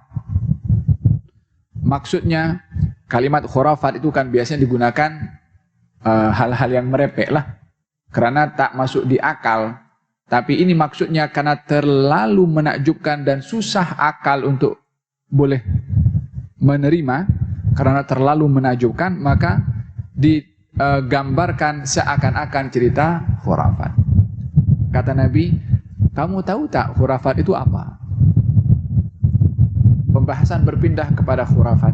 Maksudnya, kalimat khurafat itu kan biasanya digunakan hal-hal yang merepek lah. Karena tak masuk di akal. Tapi ini maksudnya karena terlalu menakjubkan dan susah akal untuk boleh menerima. Karena terlalu menakjubkan, maka digambarkan seakan-akan cerita khurafat. Kata Nabi, kamu tahu tak khurafat itu apa? Pembahasan berpindah kepada khurafat.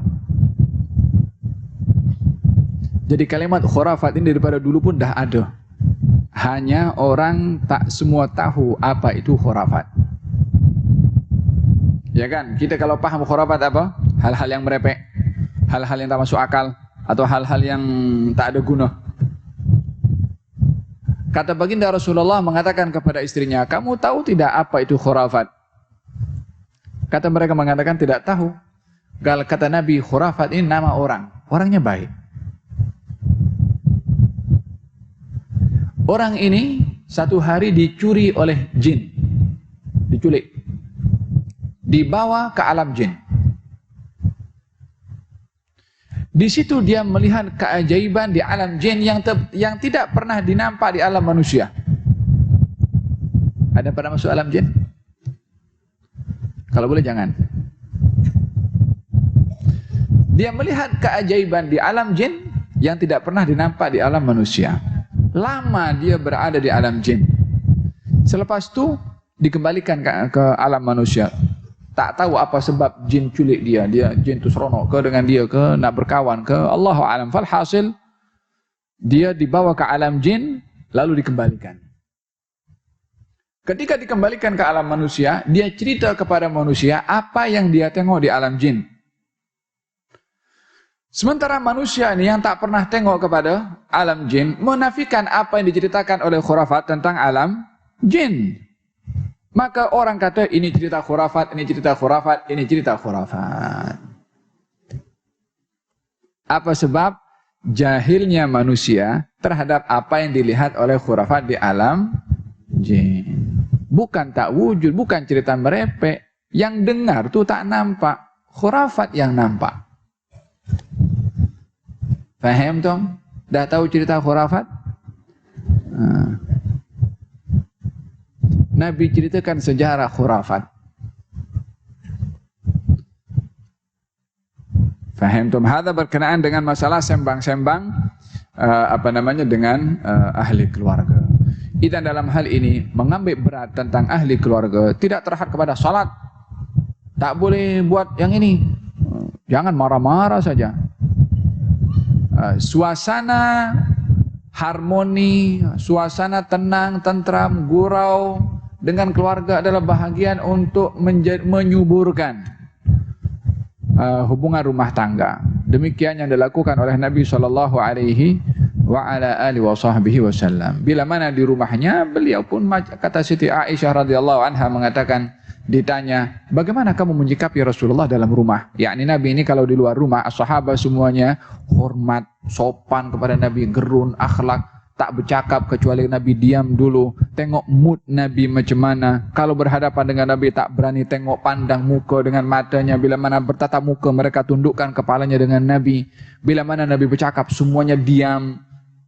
Jadi kalimat khurafat ini daripada dulu pun dah ada. Hanya orang tak semua tahu apa itu khurafat. Ya kan? Kita kalau paham khurafat apa? Hal-hal yang merepek, hal-hal yang tak masuk akal, atau hal-hal yang tak ada guna. Kata baginda Rasulullah mengatakan kepada istrinya, kamu tahu tidak apa itu khurafat? Kata mereka mengatakan tidak tahu. Kata Nabi, khurafat ini nama orang. Orangnya baik. Orang ini satu hari dicuri oleh jin. Diculik. Dibawa ke alam jin. Di situ dia melihat keajaiban di alam jin yang tidak pernah dinampak di alam manusia. Ada pernah masuk alam jin? Kalau boleh jangan. Dia melihat keajaiban di alam jin yang tidak pernah dinampak di alam manusia. Lama dia berada di alam jin. Selepas itu dikembalikan ke alam manusia. Tak tahu apa sebab jin culik dia. Jin itu seronok ke dengan dia ke, nak berkawan ke, Allahu a'lam. Falhasil dia dibawa ke alam jin lalu dikembalikan. Ketika dikembalikan ke alam manusia, dia cerita kepada manusia apa yang dia tengok di alam jin. Sementara manusia ini yang tak pernah tengok kepada alam jin menafikan apa yang diceritakan oleh khurafat tentang alam jin. Maka orang kata ini cerita khurafat, ini cerita khurafat, ini cerita khurafat. Apa sebab? Jahilnya manusia terhadap apa yang dilihat oleh khurafat di alam jin. Bukan tak wujud, bukan cerita merepek. Yang dengar tu tak nampak, khurafat yang nampak. Faham dong? Dah tahu cerita khurafat? Nabi ceritakan sejarah khurafat. Fahimtum? Hadza berkenaan dengan masalah sembang-sembang dengan ahli keluarga. Dan dalam hal ini mengambil berat tentang ahli keluarga tidak terhad kepada salat. Tak boleh buat yang ini. Jangan marah-marah saja. Suasana harmoni, suasana tenang, tentram, gurau dengan keluarga adalah bahagian untuk menyuburkan hubungan rumah tangga. Demikian yang dilakukan oleh Nabi SAW. Bila mana di rumahnya, beliau pun, kata Siti Aisyah radhiyallahu anha mengatakan, ditanya, bagaimana kamu menyikapi Rasulullah dalam rumah? Yakni Nabi ini kalau di luar rumah, sahabat semuanya hormat, sopan kepada Nabi, gerun, akhlak, tak bercakap kecuali Nabi diam dulu, tengok mood Nabi macam mana. Kalau berhadapan dengan Nabi tak berani tengok pandang muka dengan matanya. Bila mana bertatap muka mereka tundukkan kepalanya dengan Nabi. Bila mana Nabi bercakap semuanya diam.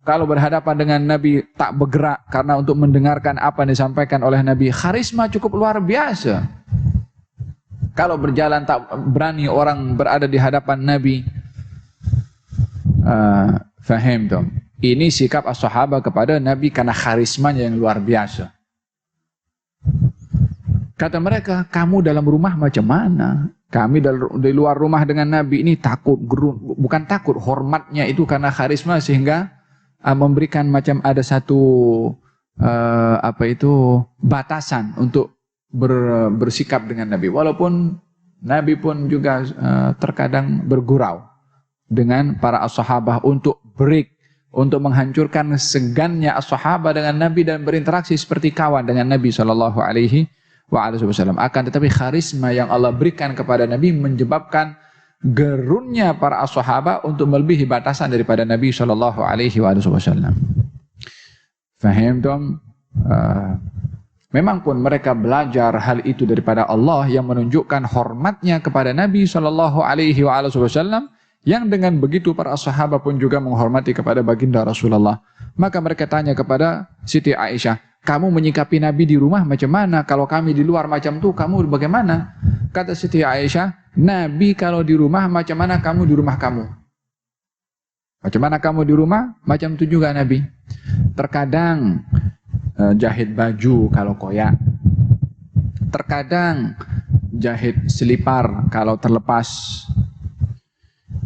Kalau berhadapan dengan Nabi tak bergerak karena untuk mendengarkan apa yang disampaikan oleh Nabi. Karisma cukup luar biasa. Kalau berjalan tak berani orang berada di hadapan Nabi. Faham dong? Ini sikap as-sahabah kepada Nabi karena karismanya yang luar biasa. Kata mereka, kamu dalam rumah macam mana? Kami di luar rumah dengan Nabi ini takut, gerun, bukan takut, hormatnya itu karena karisma sehingga memberikan macam ada satu batasan untuk bersikap dengan Nabi. Walaupun Nabi pun juga terkadang bergurau dengan para as-sahabah untuk break, untuk menghancurkan segannya as-sahabah dengan Nabi dan berinteraksi seperti kawan dengan Nabi SAW. Akan tetapi karisma yang Allah berikan kepada Nabi menyebabkan gerunnya para as-sahabah untuk melebihi batasan daripada Nabi SAW. Faham dong? Memang pun mereka belajar hal itu daripada Allah yang menunjukkan hormatnya kepada Nabi SAW. Yang dengan begitu para sahabat pun juga menghormati kepada baginda Rasulullah. Maka mereka tanya kepada Siti Aisyah, kamu menyikapi Nabi di rumah macam mana? Kalau kami di luar macam tu, kamu bagaimana? Kata Siti Aisyah, Nabi kalau di rumah macam mana kamu di rumah kamu? Macam mana kamu di rumah? Macam tu juga Nabi. Terkadang jahit baju kalau koyak. Terkadang jahit selipar kalau terlepas.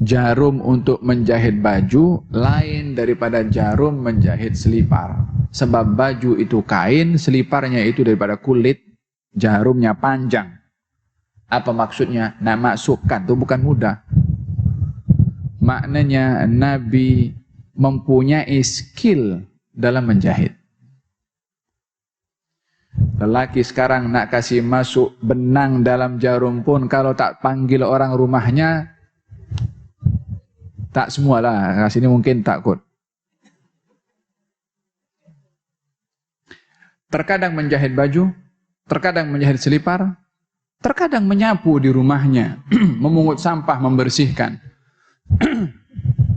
Jarum untuk menjahit baju lain daripada jarum menjahit selipar. Sebab baju itu kain, seliparnya itu daripada kulit, jarumnya panjang. Apa maksudnya? Nak masukkan itu bukan mudah. Maknanya Nabi mempunyai skill dalam menjahit. Lelaki sekarang nak kasih masuk benang dalam jarum pun kalau tak panggil orang rumahnya, tak semualah, sini mungkin takut. Terkadang menjahit baju, terkadang menjahit selipar, terkadang menyapu di rumahnya, memungut sampah, membersihkan.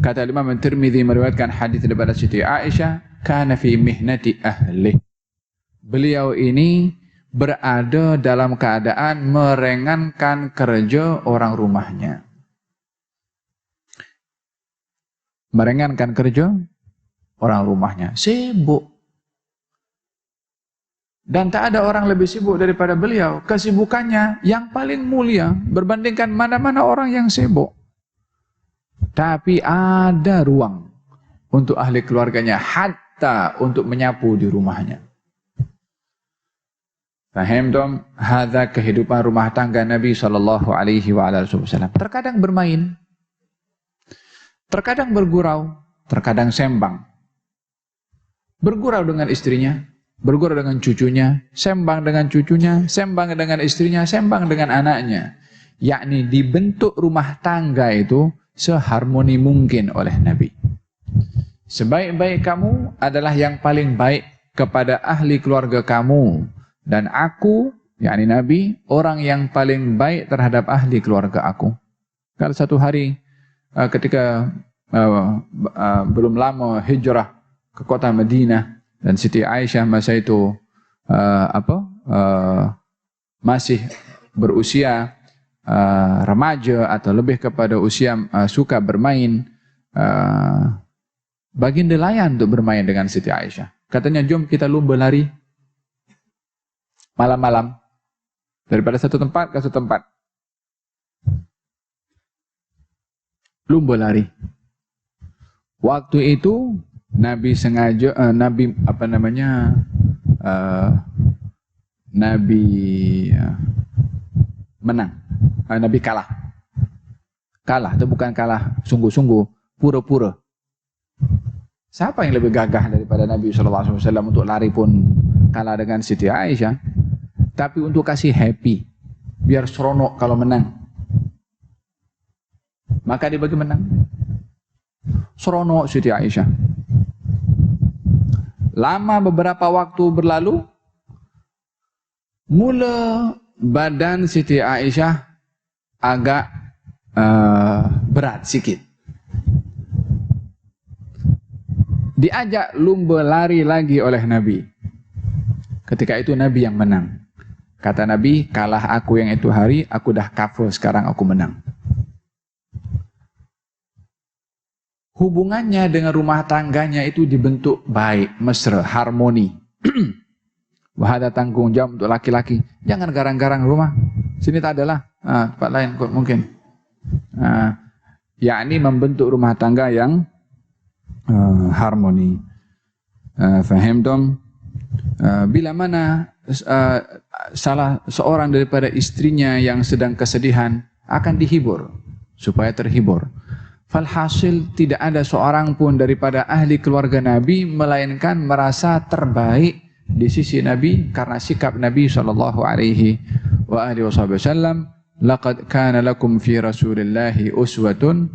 Kata Imam Tirmidzi meriwayatkan hadis daripada Siti Aisyah, kana fi mihnati ahli. Beliau ini berada dalam keadaan meringankan kerja orang rumahnya. Meringankan kerja orang rumahnya. Sibuk. Dan tak ada orang lebih sibuk daripada beliau. Kesibukannya yang paling mulia berbandingkan mana-mana orang yang sibuk. Tapi ada ruang untuk ahli keluarganya, hatta untuk menyapu di rumahnya. Faham dong? Hadza kehidupan rumah tangga Nabi SAW. Terkadang bermain, terkadang bergurau, terkadang sembang. Bergurau dengan istrinya, bergurau dengan cucunya, sembang dengan cucunya, sembang dengan istrinya, sembang dengan anaknya. Yakni dibentuk rumah tangga itu seharmoni mungkin oleh Nabi. Sebaik-baik kamu adalah yang paling baik kepada ahli keluarga kamu. Dan aku, yakni Nabi, orang yang paling baik terhadap ahli keluarga aku. Kalau satu hari ketika belum lama hijrah ke kota Madinah, dan Siti Aisyah masa itu masih berusia remaja atau lebih kepada usia suka bermain. Baginda layan untuk bermain dengan Siti Aisyah. Katanya, jom kita lumba lari malam-malam daripada satu tempat ke satu tempat. Lumba lari. Waktu itu Nabi sengaja menang. Nabi kalah. Kalah itu bukan kalah sungguh-sungguh, pura-pura. Siapa yang lebih gagah daripada Nabi SAW untuk lari pun kalah dengan Siti Aisyah. Tapi untuk kasih happy, biar seronok kalau menang, maka dia bagi menang. Seronok Siti Aisyah. Lama beberapa waktu berlalu, mula badan Siti Aisyah agak berat sikit. Diajak lumba lari lagi oleh Nabi. Ketika itu Nabi yang menang. Kata Nabi, kalah aku yang itu hari, aku dah kafir, sekarang aku menang. Hubungannya dengan rumah tangganya itu dibentuk baik, mesra, harmoni. Wahada tanggung jawab untuk laki-laki. Jangan garang-garang rumah. Sini tak adalah, tempat lain mungkin. Yakni membentuk rumah tangga yang harmoni. Faham dong? Bila mana salah seorang daripada istrinya yang sedang kesedihan akan dihibur supaya terhibur. Falhasil tidak ada seorang pun daripada ahli keluarga Nabi melainkan merasa terbaik di sisi Nabi karena sikap Nabi sallallahu alaihi wasallam. Laqad kana lakum fi Rasulillahi uswatun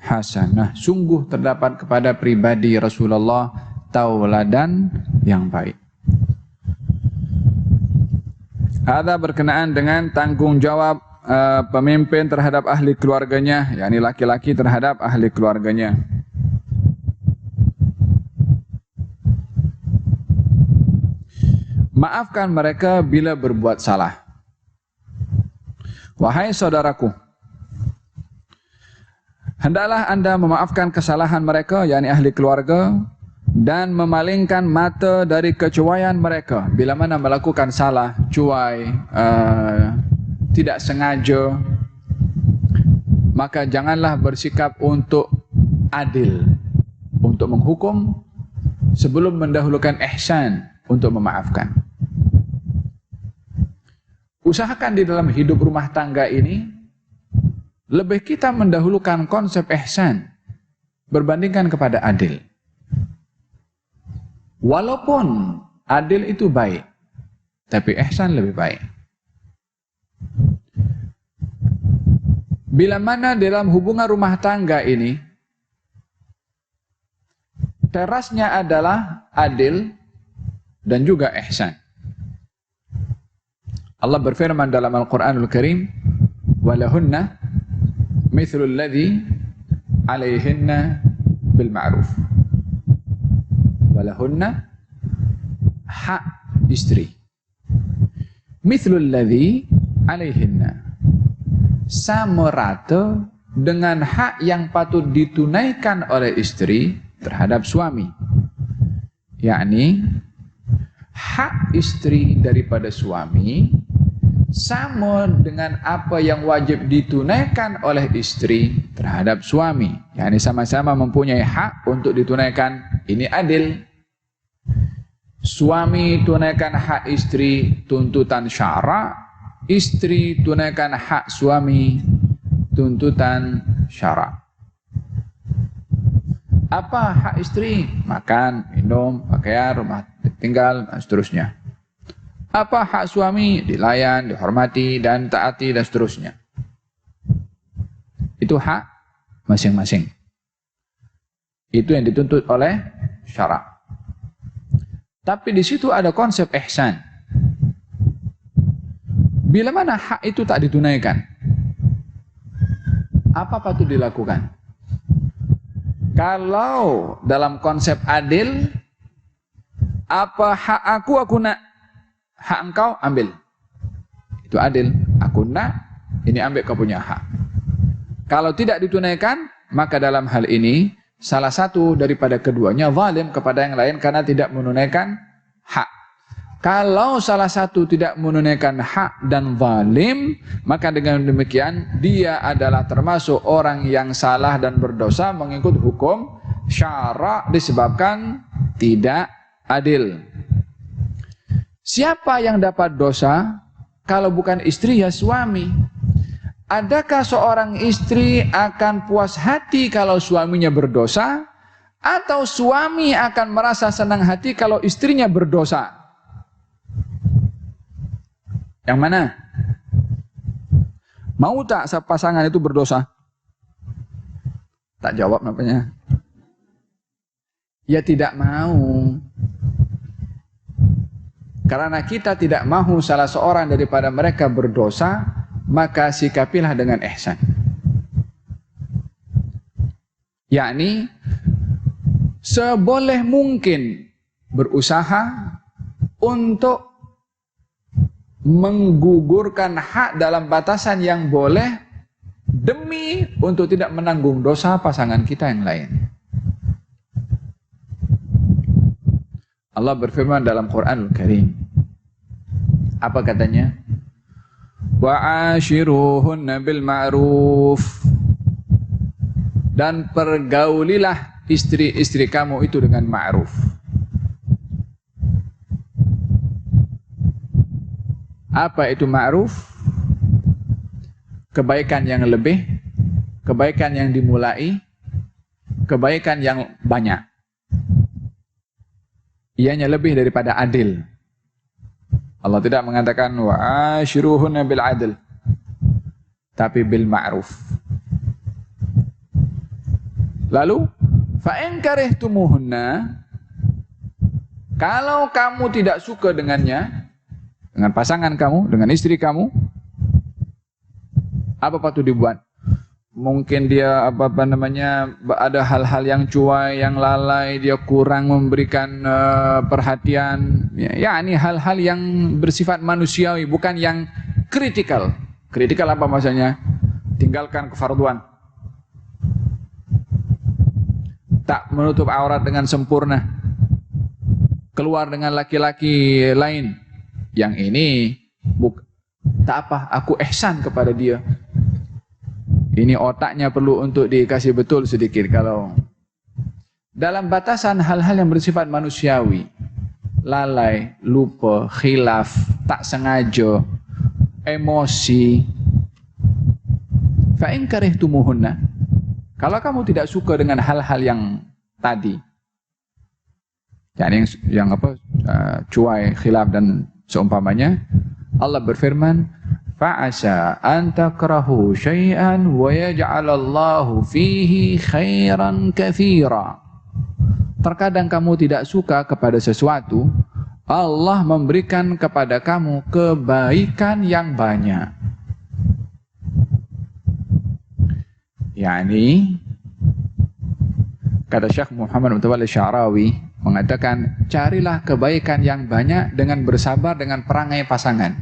hasanah. Sungguh terdapat kepada pribadi Rasulullah tauladan yang baik. Ada berkenaan dengan tanggung jawab pemimpin terhadap ahli keluarganya, yakni laki-laki terhadap ahli keluarganya. Maafkan mereka bila berbuat salah. Wahai saudaraku, hendaklah anda memaafkan kesalahan mereka, yakni ahli keluarga, dan memalingkan mata dari kecuaian mereka. Bila mana melakukan salah, cuai, tidak sengaja, maka janganlah bersikap untuk adil, untuk menghukum, sebelum mendahulukan ihsan untuk memaafkan. Usahakan di dalam hidup rumah tangga ini, lebih kita mendahulukan konsep ihsan berbandingkan kepada adil. Walaupun adil itu baik, tapi ihsan lebih baik. Bila mana dalam hubungan rumah tangga ini, terasnya adalah adil dan juga ihsan. Allah berfirman dalam Al-Quranul Karim, walahunna mithlul ladzi alaihinna bil ma'ruf. Walahunna, hak istri, mithlul ladzi alaihinna, sama rata dengan hak yang patut ditunaikan oleh istri terhadap suami. Yakni hak istri daripada suami sama dengan apa yang wajib ditunaikan oleh istri terhadap suami. Yakni sama-sama mempunyai hak untuk ditunaikan. Ini adil. Suami tunaikan hak istri, tuntutan syara. Istri tunaikan hak suami, tuntutan syara. Apa hak istri? Makan, minum, pakaian, rumah tinggal, dan seterusnya. Apa hak suami? Dilayan, dihormati, dan taati, dan seterusnya. Itu hak masing-masing. Itu yang dituntut oleh syara. Tapi di situ ada konsep ihsan. Bila mana hak itu tak ditunaikan, apa patut dilakukan? Kalau dalam konsep adil, apa hak aku nak, hak engkau ambil. Itu adil. Aku nak, ini ambil kau punya hak. Kalau tidak ditunaikan, maka dalam hal ini salah satu daripada keduanya zalim kepada yang lain karena tidak menunaikan hak. Kalau salah satu tidak menunaikan hak dan zalim, maka dengan demikian dia adalah termasuk orang yang salah dan berdosa mengikut hukum syara' disebabkan tidak adil. Siapa yang dapat dosa? Kalau bukan istri ya suami. Adakah seorang istri akan puas hati kalau suaminya berdosa? Atau suami akan merasa senang hati kalau istrinya berdosa? Yang mana? Mau tak pasangan itu berdosa? Tak jawab namanya. Ya tidak mau. Karena kita tidak mahu salah seorang daripada mereka berdosa, maka sikapilah dengan ihsan. Yakni seboleh mungkin berusaha untuk menggugurkan hak dalam batasan yang boleh demi untuk tidak menanggung dosa pasangan kita yang lain. Allah berfirman dalam Quranul Karim. Apa katanya? Wa'ashiruhunna bil ma'ruf. Dan pergaulilah istri-istri kamu itu dengan ma'ruf. Apa itu ma'ruf? Kebaikan yang lebih, kebaikan yang dimulai, kebaikan yang banyak. Ianya lebih daripada adil. Allah tidak mengatakan wa'ashiruhunna bil adil, tapi bil ma'ruf. Lalu fa in karihtumuhunna, kalau kamu tidak suka dengannya, dengan pasangan kamu, dengan istri kamu, apa patut dibuat? Mungkin dia ada hal-hal yang cuai, yang lalai, dia kurang memberikan perhatian. Ya, ini hal-hal yang bersifat manusiawi, bukan yang kritikal. Kritikal apa maksudnya? Tinggalkan kefarduan. Tak menutup aurat dengan sempurna. Keluar dengan laki-laki lain. Yang ini tak apa, aku ihsan kepada dia. Ini otaknya perlu untuk dikasih betul sedikit. Kalau dalam batasan hal-hal yang bersifat manusiawi, lalai, lupa, khilaf, tak sengaja, emosi. Fa in karihtumuhunna, kalau kamu tidak suka dengan hal-hal yang tadi, yang cuai, khilaf dan seumpamanya, Allah berfirman, fa'asa an takrahu syai'an wa yaj'alallahu fihi khairan katsira. Terkadang kamu tidak suka kepada sesuatu, Allah memberikan kepada kamu kebaikan yang banyak. Yani kata Syekh Muhammad Mutawalli Sya'rawi mengatakan, carilah kebaikan yang banyak dengan bersabar dengan perangai pasangan.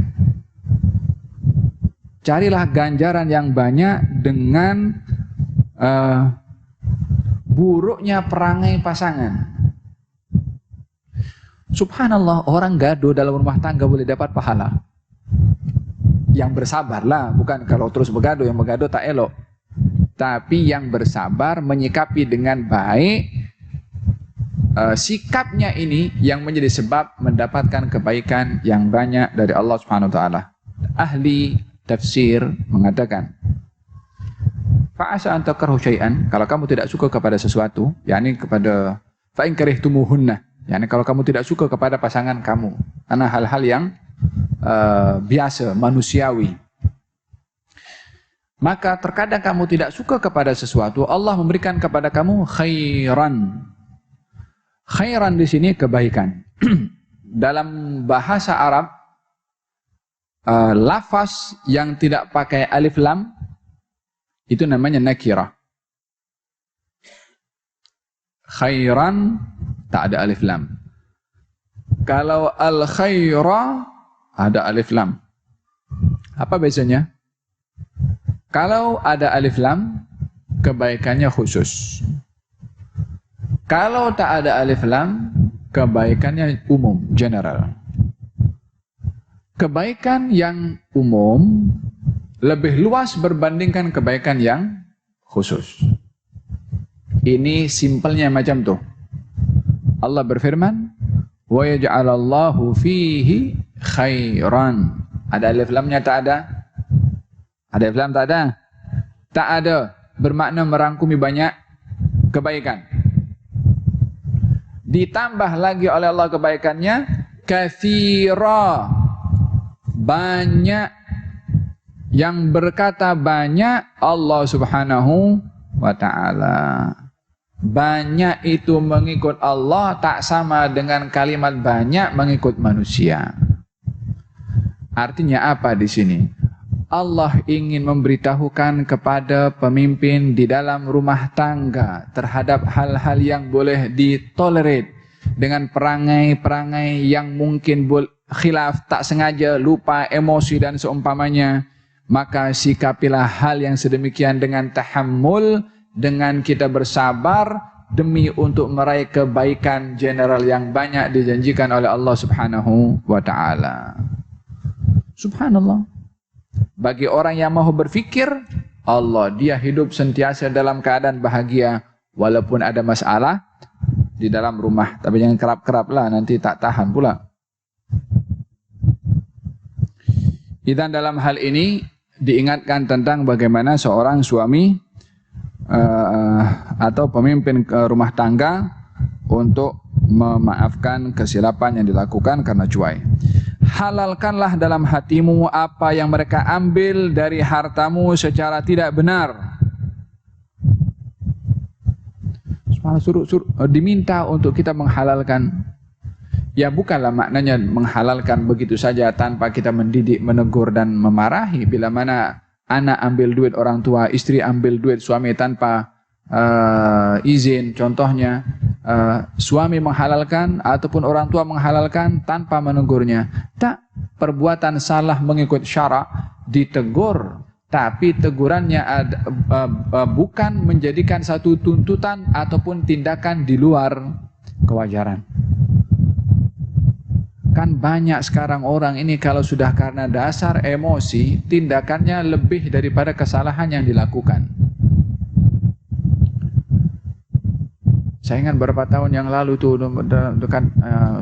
Carilah ganjaran yang banyak dengan buruknya perangai pasangan. Subhanallah, orang gaduh dalam rumah tangga boleh dapat pahala. Yang bersabarlah, bukan kalau terus begaduh, yang begaduh tak elok. Tapi yang bersabar menyikapi dengan baik sikapnya ini yang menjadi sebab mendapatkan kebaikan yang banyak dari Allah Subhanahu wa taala. Ahli tafsir mengatakan, fa'asa an takrahu syai'an, kalau kamu tidak suka kepada sesuatu, yakni kepada fa in karihtumuhunna, yakni kalau kamu tidak suka kepada pasangan kamu, karena hal-hal yang biasa, manusiawi. Maka terkadang kamu tidak suka kepada sesuatu, Allah memberikan kepada kamu khairan. Khairan di sini kebaikan. Dalam bahasa Arab, lafaz yang tidak pakai alif lam itu namanya nakirah. khairan tak ada alif lam. Kalau al-khaira ada alif lam. Apa bezanya? Kalau ada alif lam, kebaikannya khusus. Kalau tak ada alif lam, kebaikannya umum, general. Kebaikan yang umum lebih luas berbandingkan kebaikan yang khusus. Ini simpelnya macam tuh. Allah berfirman, wa yaj'alallahu fihi khairan. Ada alif lamnya tak ada? Ada alif lam tak ada? Tak ada. Bermakna merangkumi banyak kebaikan. Ditambah lagi oleh Allah kebaikannya katsira. Banyak, yang berkata banyak Allah Subhanahu wa ta'ala. Banyak itu mengikut Allah tak sama dengan kalimat banyak mengikut manusia. Artinya apa di sini? Allah ingin memberitahukan kepada pemimpin di dalam rumah tangga terhadap hal-hal yang boleh ditolerir dengan perangai-perangai yang mungkin khilaf, tak sengaja, lupa, emosi dan seumpamanya. Maka sikapilah hal yang sedemikian dengan tahammul, dengan kita bersabar demi untuk meraih kebaikan general yang banyak dijanjikan oleh Allah Subhanahu wa ta'ala. Subhanallah. Bagi orang yang mau berfikir, Allah, dia hidup sentiasa dalam keadaan bahagia walaupun ada masalah di dalam rumah. Tapi jangan kerap-kerap lah, nanti tak tahan pula. Dan dalam hal ini diingatkan tentang bagaimana seorang suami atau pemimpin rumah tangga untuk memaafkan kesilapan yang dilakukan karena cuai. Halalkanlah dalam hatimu apa yang mereka ambil dari hartamu secara tidak benar. Diminta untuk kita menghalalkan. Ya bukanlah maknanya menghalalkan begitu saja tanpa kita mendidik, menegur dan memarahi. Bila mana anak ambil duit orang tua, istri ambil duit suami tanpa izin, contohnya suami menghalalkan ataupun orang tua menghalalkan tanpa menegurnya. Tak, perbuatan salah mengikut syarak ditegur, tapi tegurannya bukan menjadikan satu tuntutan ataupun tindakan di luar kewajaran. Kan banyak sekarang orang ini kalau sudah karena dasar emosi, tindakannya lebih daripada kesalahan yang dilakukan. Saya ingat beberapa tahun yang lalu tuh dekat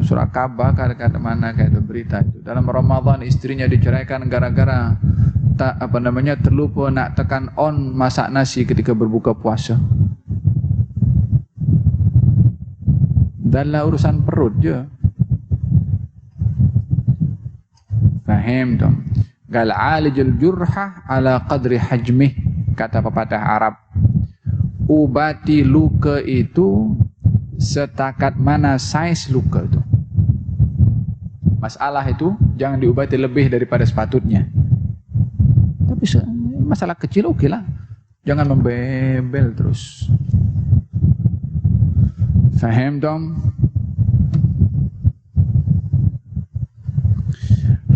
surah Ka'bah, kata mana kayak itu berita itu. Dalam Ramadan istrinya diceraikan gara-gara terlupa nak tekan on masak nasi ketika berbuka puasa. Dalam urusan perut je. Faham dong? Gal alijul jurhah ala qadri hajmih, kata pepatah Arab. Ubati luka itu setakat mana size luka itu. Masalah itu jangan diobati lebih daripada sepatutnya. Tapi masalah kecil oke lah. Jangan membebel terus. Faham dong?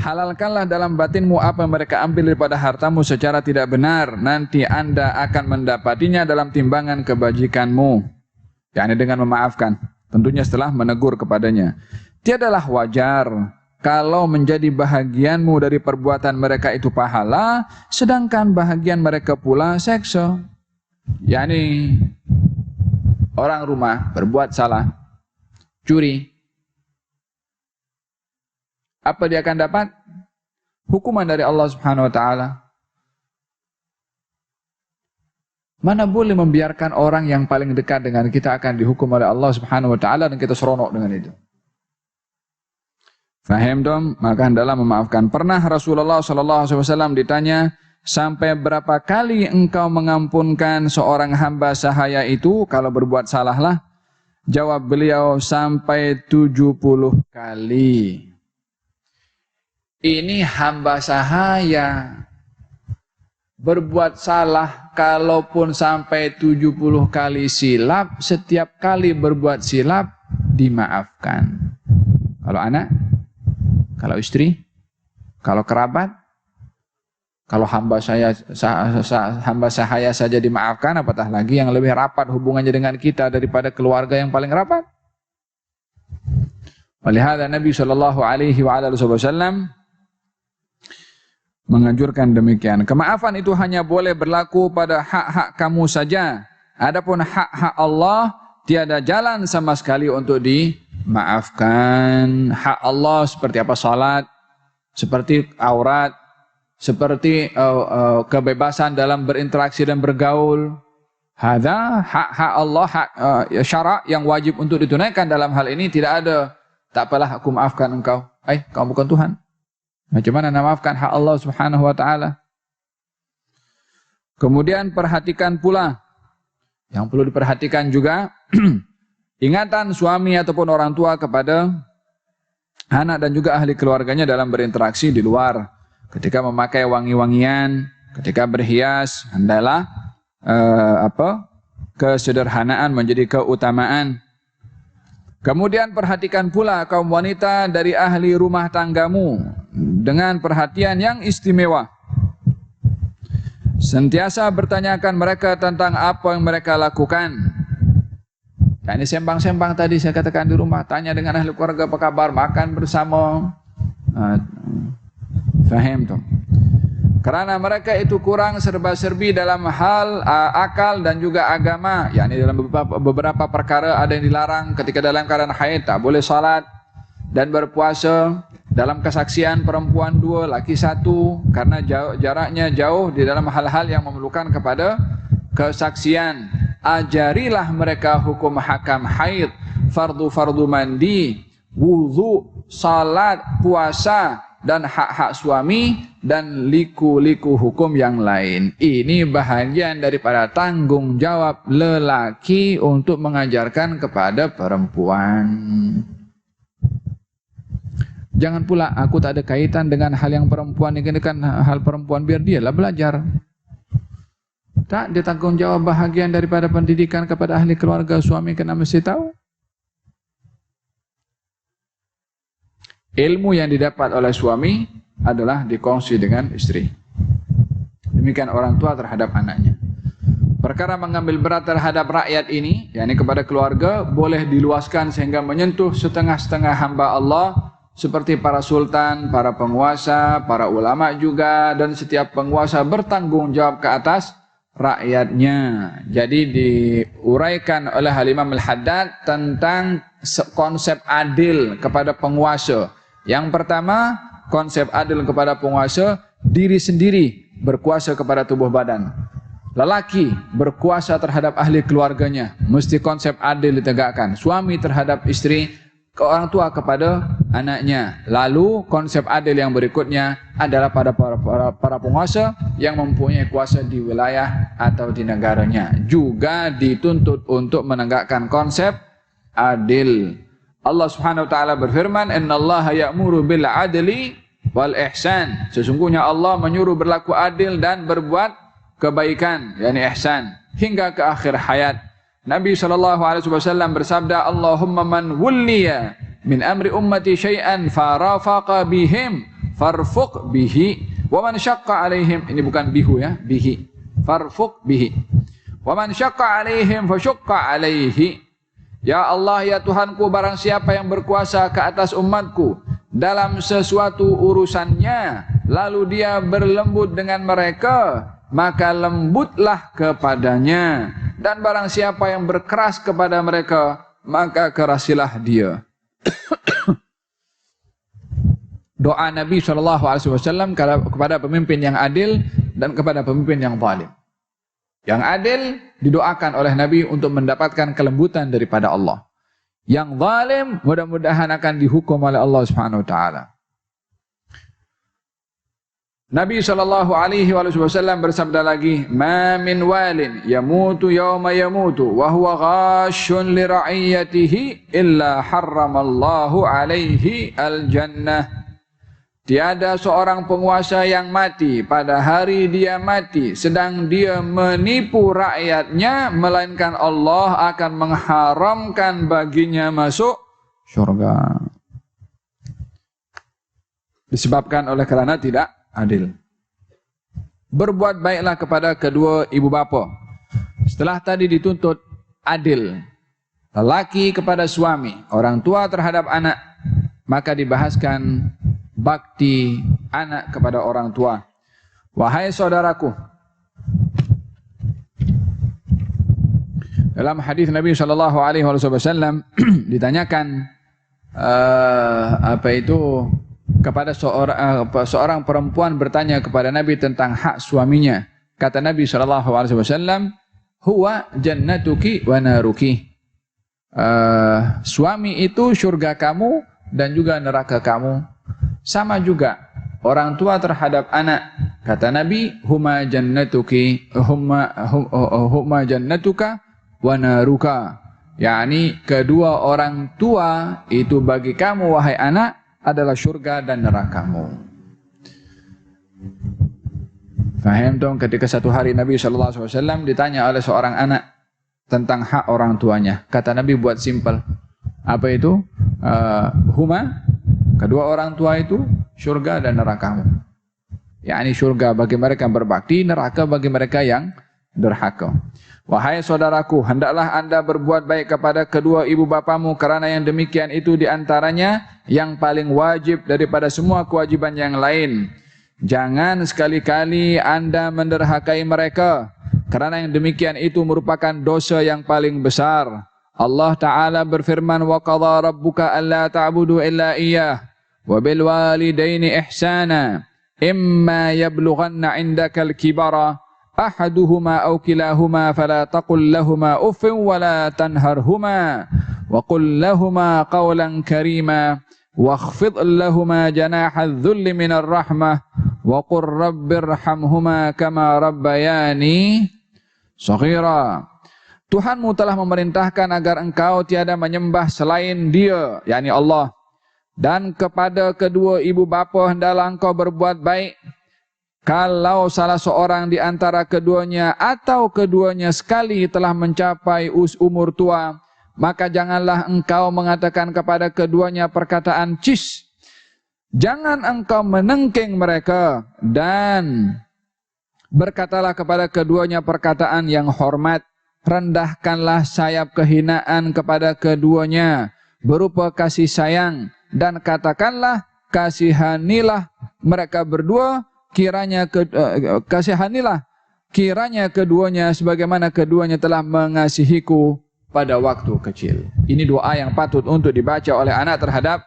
Halalkanlah dalam batinmu apa yang mereka ambil daripada hartamu secara tidak benar. Nanti Anda akan mendapatinya dalam timbangan kebajikanmu. yakni dengan memaafkan. Tentunya setelah menegur kepadanya. Tiadalah wajar kalau menjadi bahagianmu dari perbuatan mereka itu pahala, sedangkan bahagian mereka pula seksa. Yakni orang rumah berbuat salah, curi. Apa dia akan dapat? Hukuman dari Allah Subhanahu wa taala. Mana boleh membiarkan orang yang paling dekat dengan kita akan dihukum oleh Allah Subhanahu wa taala dan kita seronok dengan itu. Faham dong? Maka hendaklah memaafkan. Pernah Rasulullah SAW ditanya, sampai berapa kali engkau mengampunkan seorang hamba sahaya itu kalau berbuat salah lah? Jawab beliau, sampai 70 kali. Ini hamba sahaya. berbuat salah, kalaupun sampai 70 kali silap, setiap kali berbuat silap dimaafkan. Kalau anak, kalau istri, kalau kerabat, kalau hamba sahaya saja dimaafkan, apatah lagi yang lebih rapat hubungannya dengan kita daripada keluarga yang paling rapat. Walihada Nabi SAW menganjurkan demikian. Kemaafan itu hanya boleh berlaku pada hak-hak kamu saja. Adapun hak-hak Allah tiada jalan sama sekali untuk dimaafkan. Hak Allah seperti apa? Salat, seperti aurat, seperti kebebasan dalam berinteraksi dan bergaul. Hadza hak-hak Allah, hak syara' yang wajib untuk ditunaikan dalam hal ini tidak ada. Tak apalah aku maafkan engkau. Kau bukan Tuhan. Macam mana nak maafkan hak Allah Subhanahu wa taala? Kemudian perhatikan pula yang perlu diperhatikan juga ingatan suami ataupun orang tua kepada anak dan juga ahli keluarganya dalam berinteraksi di luar. Ketika memakai wangi-wangian, ketika berhias, hendaklah kesederhanaan menjadi keutamaan. Kemudian perhatikan pula kaum wanita dari ahli rumah tanggamu dengan perhatian yang istimewa. Sentiasa bertanyakan mereka tentang apa yang mereka lakukan. Nah, ini sembang-sembang tadi saya katakan di rumah, tanya dengan ahli keluarga apa kabar, makan bersama. Faham tuh. Karena mereka itu kurang serba-serbi dalam hal akal dan juga agama. Yakni dalam beberapa perkara ada yang dilarang. Ketika dalam keadaan haid tak boleh salat dan berpuasa. Dalam kesaksian perempuan 2, laki 1, karena jaraknya jauh di dalam hal-hal yang memerlukan kepada kesaksian. Ajarilah mereka hukum hakam haid, fardu mandi, wudu, salat, puasa, dan hak-hak suami, dan liku-liku hukum yang lain. Ini bahagian daripada tanggung jawab lelaki untuk mengajarkan kepada perempuan. Jangan pula aku tak ada kaitan dengan hal yang perempuan, ini kan hal perempuan, biar dia lah belajar. Tak, dia tanggung jawab bahagian daripada pendidikan kepada ahli keluarga suami, kena mesti tahu. Ilmu yang didapat oleh suami adalah dikongsi dengan istri. Demikian orang tua terhadap anaknya. Perkara mengambil berat terhadap rakyat ini, yakni kepada keluarga, boleh diluaskan sehingga menyentuh setengah-setengah hamba Allah, seperti para sultan, para penguasa, para ulama juga, dan setiap penguasa bertanggung jawab ke atas rakyatnya. Jadi diuraikan oleh Imam Al-Haddad tentang konsep adil kepada penguasa. Yang pertama, konsep adil kepada penguasa, diri sendiri berkuasa kepada tubuh badan. Lelaki berkuasa terhadap ahli keluarganya, mesti konsep adil ditegakkan. Suami terhadap istri, orang tua kepada anaknya. Lalu konsep adil yang berikutnya adalah pada para penguasa yang mempunyai kuasa di wilayah atau di negaranya. Juga dituntut untuk menegakkan konsep adil. Allah Subhanahu wa taala berfirman, "Innallaha ya'muru bil 'adli wal ihsan." Sesungguhnya Allah menyuruh berlaku adil dan berbuat kebaikan, yakni ihsan, hingga ke akhir hayat. Nabi SAW bersabda, "Allahumma man wulliya min amri ummati syai'an farafaqa bihim farfuq bihi wa man syaqqa alaihim." Ini bukan bihu ya, bihi. Farfuq bihi. Wa man syaqqa alaihim fasyaqqa alaihi. Ya Allah, ya Tuhanku, barang siapa yang berkuasa ke atas umatku dalam sesuatu urusannya, lalu dia berlembut dengan mereka, maka lembutlah kepadanya. Dan barang siapa yang berkeras kepada mereka, maka kerasilah dia. Doa Nabi SAW kepada pemimpin yang adil dan kepada pemimpin yang zalim. Yang adil didoakan oleh Nabi untuk mendapatkan kelembutan daripada Allah. Yang zalim mudah-mudahan akan dihukum oleh Allah Subhanahu wa taala. Nabi SAW bersabda lagi, "Ma min walin yamutu yawma yamutu wa huwa ghashun li ra'iyatihi illa harramallahu alaihi al-jannah." tiada seorang penguasa yang mati pada hari dia mati sedang dia menipu rakyatnya, melainkan Allah akan mengharamkan baginya masuk surga. Disebabkan oleh kerana tidak adil. Berbuat baiklah kepada kedua ibu bapa. Setelah tadi dituntut adil, lelaki kepada suami, orang tua terhadap anak, maka dibahaskan bakti anak kepada orang tua. Wahai saudaraku, dalam hadis Nabi SAW ditanyakan kepada seorang perempuan bertanya kepada Nabi tentang hak suaminya. Kata Nabi SAW, huwa jannatuki wa naruki. Suami itu surga kamu dan juga neraka kamu. Sama juga orang tua terhadap anak. Kata Nabi, huma jannatuki, huma jannatuka wa naruka. yakni kedua orang tua itu bagi kamu wahai anak adalah surga dan nerakamu. Faham dong, ketika satu hari Nabi SAW ditanya oleh seorang anak tentang hak orang tuanya. Kata Nabi buat simpel. Apa itu? Huma, kedua orang tua itu surga dan nerakamu. Yakni surga bagi mereka yang berbakti, neraka bagi mereka yang durhaka. Wahai saudaraku, hendaklah anda berbuat baik kepada kedua ibu bapamu, karena yang demikian itu diantaranya yang paling wajib daripada semua kewajiban yang lain. Jangan sekali-kali anda menderhakai mereka, karena yang demikian itu merupakan dosa yang paling besar. Allah Ta'ala berfirman, wa qadha rabbuka alla ta'budu illa iyyah wa bil walidaini ihsana imma yablughanna indaka al-kibara ahaduhuma aw kilahuma fala taqul lahumā uffin wa la tanharhumā wa qul lahumā qawlan karīmā wakhfid lahumā janāha adh-dhulli minar rahmah wa qur rabbirhamhumā kamā rabbayānī shaghīrā. Tuhanmu telah memerintahkan agar engkau tiada menyembah selain Dia, yakni Allah, dan kepada kedua ibu bapa hendaklah engkau berbuat baik. Kalau salah seorang di antara keduanya atau keduanya sekali telah mencapai umur tua, maka janganlah engkau mengatakan kepada keduanya perkataan cis. Jangan engkau menengking mereka, dan berkatalah kepada keduanya perkataan yang hormat. Rendahkanlah sayap kehinaan kepada keduanya berupa kasih sayang, dan katakanlah kasihanilah mereka berdua, kasihanilah kiranya keduanya sebagaimana keduanya telah mengasihiku pada waktu kecil. Ini doa yang patut untuk dibaca oleh anak terhadap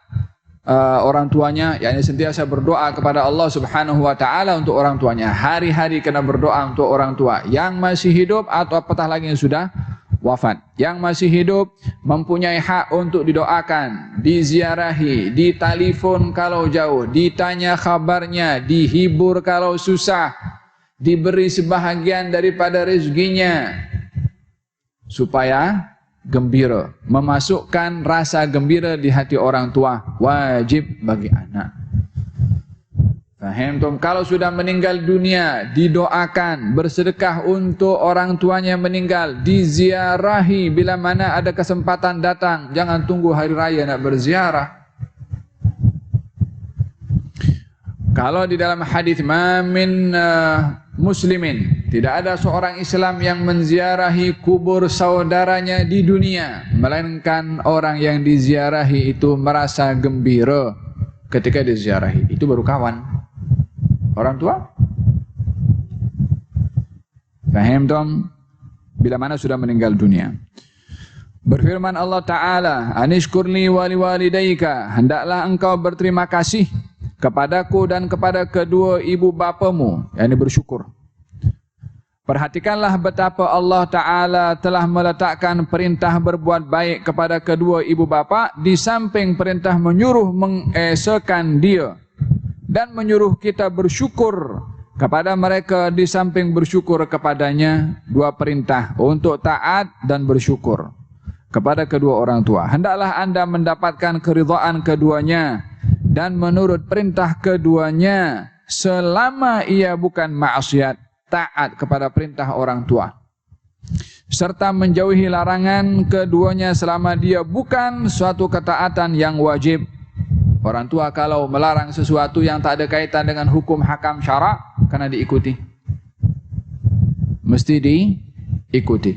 orang tuanya, yakni sentiasa berdoa kepada Allah Subhanahu wa taala untuk orang tuanya. Hari-hari kena berdoa untuk orang tua yang masih hidup atau apatah lagi yang sudah wafat. Yang masih hidup mempunyai hak untuk didoakan, diziarahi, ditelepon kalau jauh, ditanya kabarnya, dihibur kalau susah, diberi sebahagian daripada rezekinya supaya gembira, memasukkan rasa gembira di hati orang tua, wajib bagi anak. Faham tuh? Kalau sudah meninggal dunia, didoakan, bersedekah untuk orang tuanya meninggal, diziarahi bila mana ada kesempatan datang. Jangan tunggu hari raya nak berziarah. Kalau di dalam hadis mamin muslimin, tidak ada seorang Islam yang menziarahi kubur saudaranya di dunia, melainkan orang yang diziarahi itu merasa gembira ketika diziarahi. Itu baru kawan. Orang tua? Faham dong? Bila mana sudah meninggal dunia. Berfirman Allah Ta'ala, Anishkurli wali walidayka, hendaklah engkau berterima kasih kepadaku dan kepada kedua ibu bapamu, yakni bersyukur. Perhatikanlah betapa Allah Ta'ala telah meletakkan perintah berbuat baik kepada kedua ibu bapa di samping perintah menyuruh mengesakan Dia, dan menyuruh kita bersyukur kepada mereka di samping bersyukur kepadanya. Dua perintah untuk taat dan bersyukur kepada kedua orang tua. Hendaklah anda mendapatkan keridhaan keduanya dan menurut perintah keduanya selama ia bukan maksiat, taat kepada perintah orang tua, serta menjauhi larangan keduanya selama dia bukan suatu ketaatan yang wajib. Orang tua kalau melarang sesuatu yang tak ada kaitan dengan hukum hakam syarak, kena diikuti. Mesti diikuti.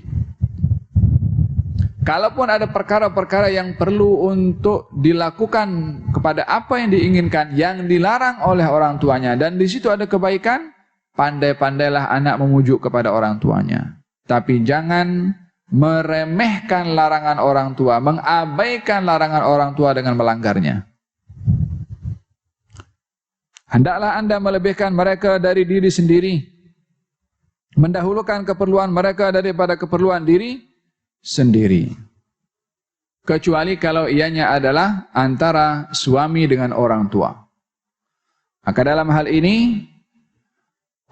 Kalaupun ada perkara-perkara yang perlu untuk dilakukan kepada apa yang diinginkan, yang dilarang oleh orang tuanya, dan di situ ada kebaikan, pandai-pandailah anak memujuk kepada orang tuanya. Tapi jangan meremehkan larangan orang tua, mengabaikan larangan orang tua dengan melanggarnya. Hendaklah Anda melebihkan mereka dari diri sendiri, mendahulukan keperluan mereka daripada keperluan diri sendiri. Kecuali kalau ianya adalah antara suami dengan orang tua. Maka dalam hal ini,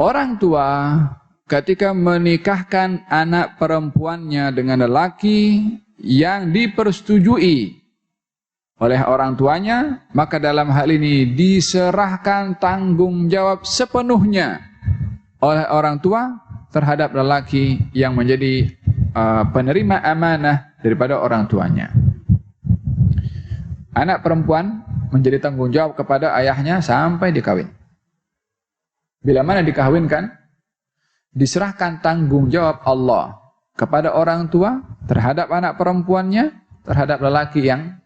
orang tua ketika menikahkan anak perempuannya dengan lelaki yang dipersetujui oleh orang tuanya, maka dalam hal ini diserahkan tanggung jawab sepenuhnya oleh orang tua terhadap lelaki yang menjadi penerima amanah daripada orang tuanya. Anak perempuan menjadi tanggung jawab kepada ayahnya sampai dikawin. Bila mana dikawinkan, diserahkan tanggung jawab Allah kepada orang tua terhadap anak perempuannya, terhadap lelaki yang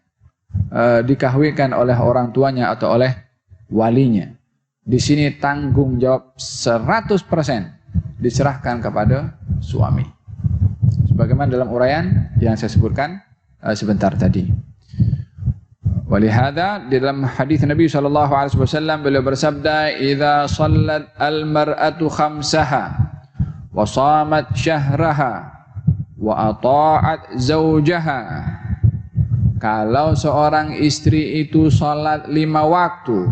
dikahwinkan oleh orang tuanya atau oleh walinya. Di sini tanggung jawab 100% diserahkan kepada suami. Sebagaimana dalam uraian yang saya sebutkan sebentar tadi. Walihada di dalam hadis Nabi SAW beliau bersabda, "Idza shallat al-mar'atu khamsaha wa shamat syahraha wa ata'at zawjaha." Kalau seorang istri itu salat 5 waktu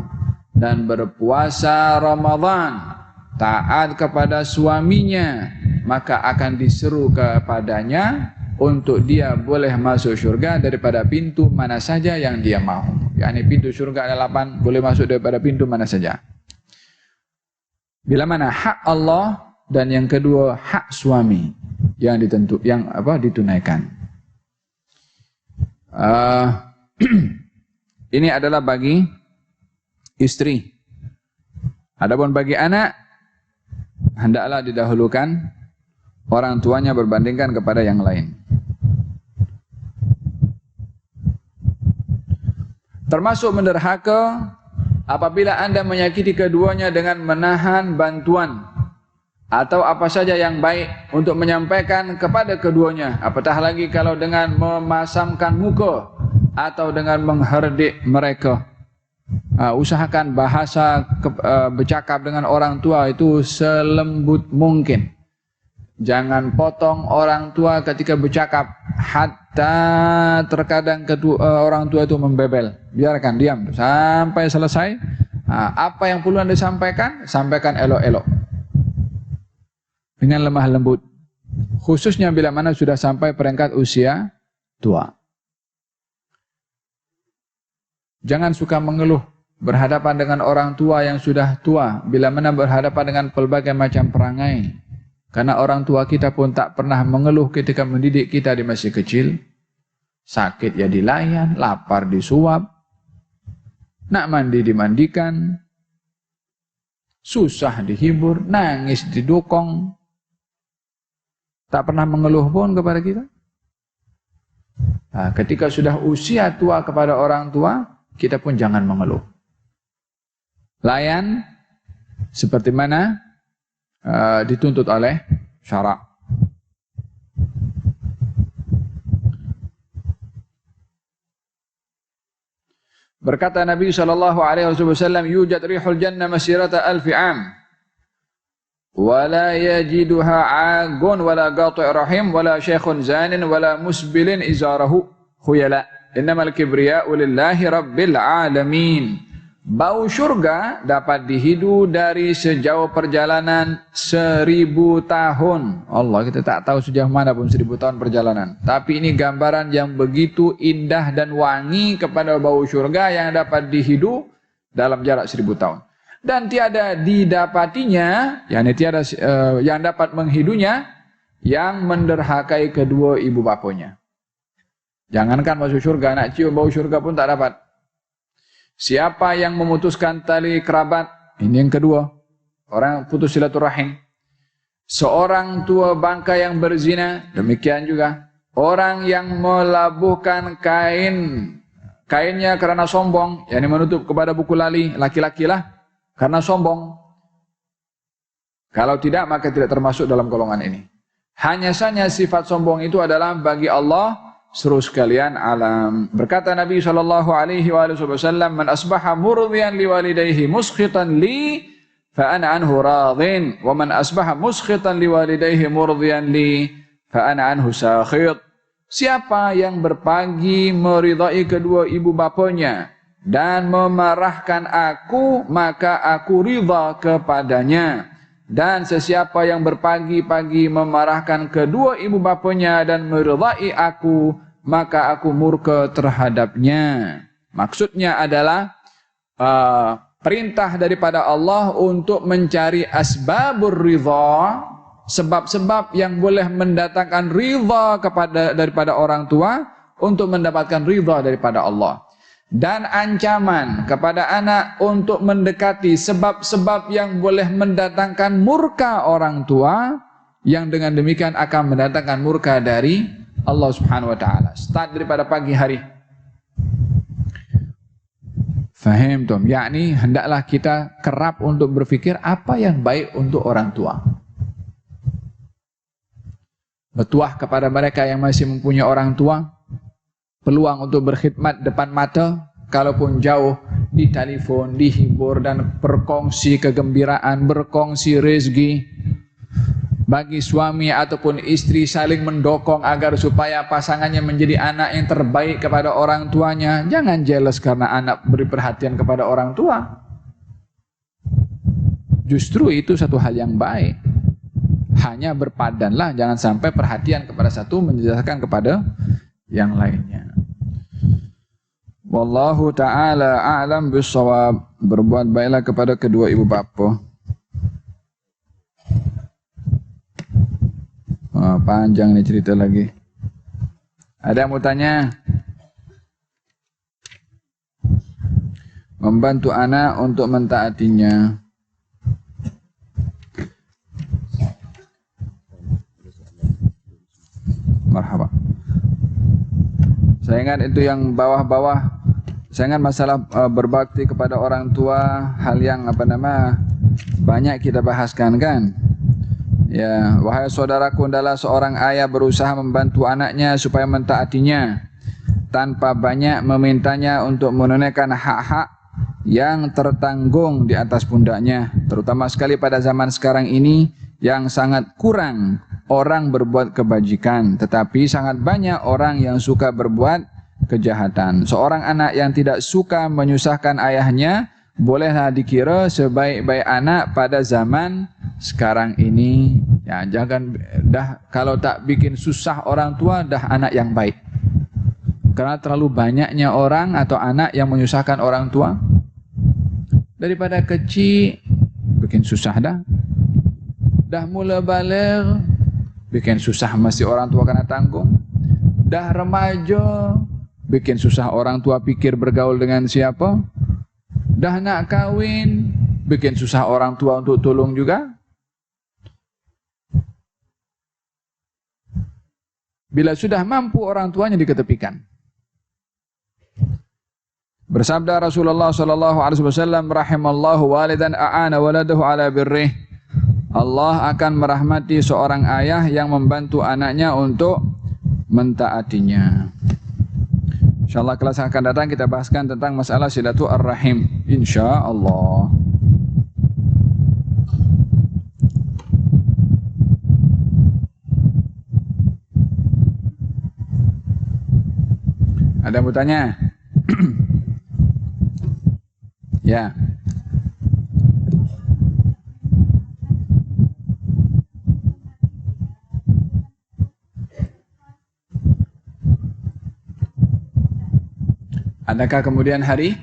dan berpuasa Ramadan, taat kepada suaminya, maka akan diseru kepadanya untuk dia boleh masuk syurga daripada pintu mana saja yang dia mau. Yani pintu syurga ada 8, boleh masuk daripada pintu mana saja. Bila mana hak Allah dan yang kedua hak suami yang ditunaikan. Ini adalah bagi istri. Adapun bagi anak, hendaklah didahulukan orang tuanya berbandingkan kepada yang lain. Termasuk menderhaka apabila Anda menyakiti keduanya dengan menahan bantuan atau apa saja yang baik untuk menyampaikan kepada keduanya, apatah lagi kalau dengan memasamkan muka atau dengan mengherdik mereka. Usahakan bahasa bercakap dengan orang tua itu selembut mungkin. Jangan potong orang tua ketika bercakap, hatta terkadang orang tua itu membebel. Biarkan diam sampai selesai. Apa yang perlu Anda sampaikan, sampaikan elok-elok dengan lemah lembut, khususnya bila mana sudah sampai peringkat usia tua. Jangan suka mengeluh berhadapan dengan orang tua yang sudah tua, bila mana berhadapan dengan pelbagai macam perangai. Karena orang tua kita pun tak pernah mengeluh ketika mendidik kita di masih kecil. Sakit ya dilayan, lapar disuap, nak mandi dimandikan, susah dihibur, nangis didukung. Tak pernah mengeluh pun kepada kita. Ketika sudah usia tua kepada orang tua, kita pun jangan mengeluh. Layan seperti mana dituntut oleh syarak. Berkata Nabi SAW, "Yujad rihul jannah masirata alfi am, wala yajiduha agun wala qati' rahim wala syekhun zanin wala musbilin izarahu khuyala. Innamal kibriya'u lillahi rabbil alamin." Bau syurga dapat dihidu dari sejauh perjalanan 1000 tahun. Allah, kita tak tahu sejauh mana pun 1000 tahun perjalanan. Tapi ini gambaran yang begitu indah dan wangi kepada bau syurga yang dapat dihidu dalam jarak 1000 tahun. Dan tiada didapatinya, yakni tiada yang dapat menghidunya, yang menderhakai kedua ibu bapanya. Jangankan masuk surga, nak cium bau surga pun tak dapat. Siapa yang memutuskan tali kerabat, ini yang kedua, orang putus silaturahim. Seorang tua bangka yang berzina, demikian juga. Orang yang melabuhkan kainnya karena sombong, yakni menutup kepada buku lali, laki-laki lah, karena sombong. Kalau tidak, maka tidak termasuk dalam golongan ini. Hanya saja sifat sombong itu adalah bagi Allah seluruh sekalian alam. Berkata Nabi SAW, "Man asbaha murdiyan liwalidayhi muskhitan li, fa ana anhu radin, wa man asbaha muskhitan liwalidayhi murdiyan li, fa ana anhu sakhit." Siapa yang berpagi meridai kedua ibu bapanya dan memarahkan aku, maka aku ridha kepadanya. Dan sesiapa yang berpagi-pagi memarahkan kedua ibu bapanya dan meridai aku, maka aku murka terhadapnya. Maksudnya adalah perintah daripada Allah untuk mencari asbabur ridha, sebab-sebab yang boleh mendatangkan ridha daripada orang tua untuk mendapatkan ridha daripada Allah. Dan ancaman kepada anak untuk mendekati sebab-sebab yang boleh mendatangkan murka orang tua, yang dengan demikian akan mendatangkan murka dari Allah Subhanahu wa taala. Start daripada pagi hari. Faham tom? Yakni hendaklah kita kerap untuk berfikir apa yang baik untuk orang tua. Bertuah kepada mereka yang masih mempunyai orang tua, peluang untuk berkhidmat depan mata, kalaupun jauh, di telefon, dihibur dan berkongsi kegembiraan, berkongsi rezeki. Bagi suami ataupun istri saling mendokong agar supaya pasangannya menjadi anak yang terbaik kepada orang tuanya. Jangan jealous karena anak beri perhatian kepada orang tua. Justru itu satu hal yang baik. Hanya berpadanlah, jangan sampai perhatian kepada satu menjadikan kepada yang lainnya. Wallahu ta'ala a'lam bissawab. Berbuat baiklah kepada kedua ibu bapa. Panjang nih cerita lagi. Ada yang mau tanya? Membantu anak untuk mentaatinya. Marhaba. Saya ingat itu yang bawah-bawah. Saya ingat masalah berbakti kepada orang tua, hal yang banyak kita bahaskan kan. Ya, wahai saudaraku, adalah seorang ayah berusaha membantu anaknya supaya mentaatinya tanpa banyak memintanya untuk menunaikan hak-hak yang tertanggung di atas pundaknya, terutama sekali pada zaman sekarang ini yang sangat kurang orang berbuat kebajikan, tetapi sangat banyak orang yang suka berbuat kejahatan. Seorang anak yang tidak suka menyusahkan ayahnya bolehlah dikira sebaik-baik anak pada zaman sekarang ini. Ya, jangan kalau tak bikin susah orang tua, dah anak yang baik. Karena terlalu banyaknya orang atau anak yang menyusahkan orang tua. Daripada kecil bikin susah dah mula balik bikin susah, masih orang tua kena tanggung. Dah remaja bikin susah orang tua pikir bergaul dengan siapa. Dah nak kahwin bikin susah orang tua untuk tolong juga. Bila sudah mampu, orang tuanya diketepikan. Bersabda Rasulullah SAW, rahimallahu walidan a'ana waladahu ala birrih. Allah akan merahmati seorang ayah yang membantu anaknya untuk mentaatinya. InsyaAllah kelas yang akan datang kita bahaskan tentang masalah silaturahim. InsyaAllah. Ada yang bertanya? Ya. Adakah kemudian hari?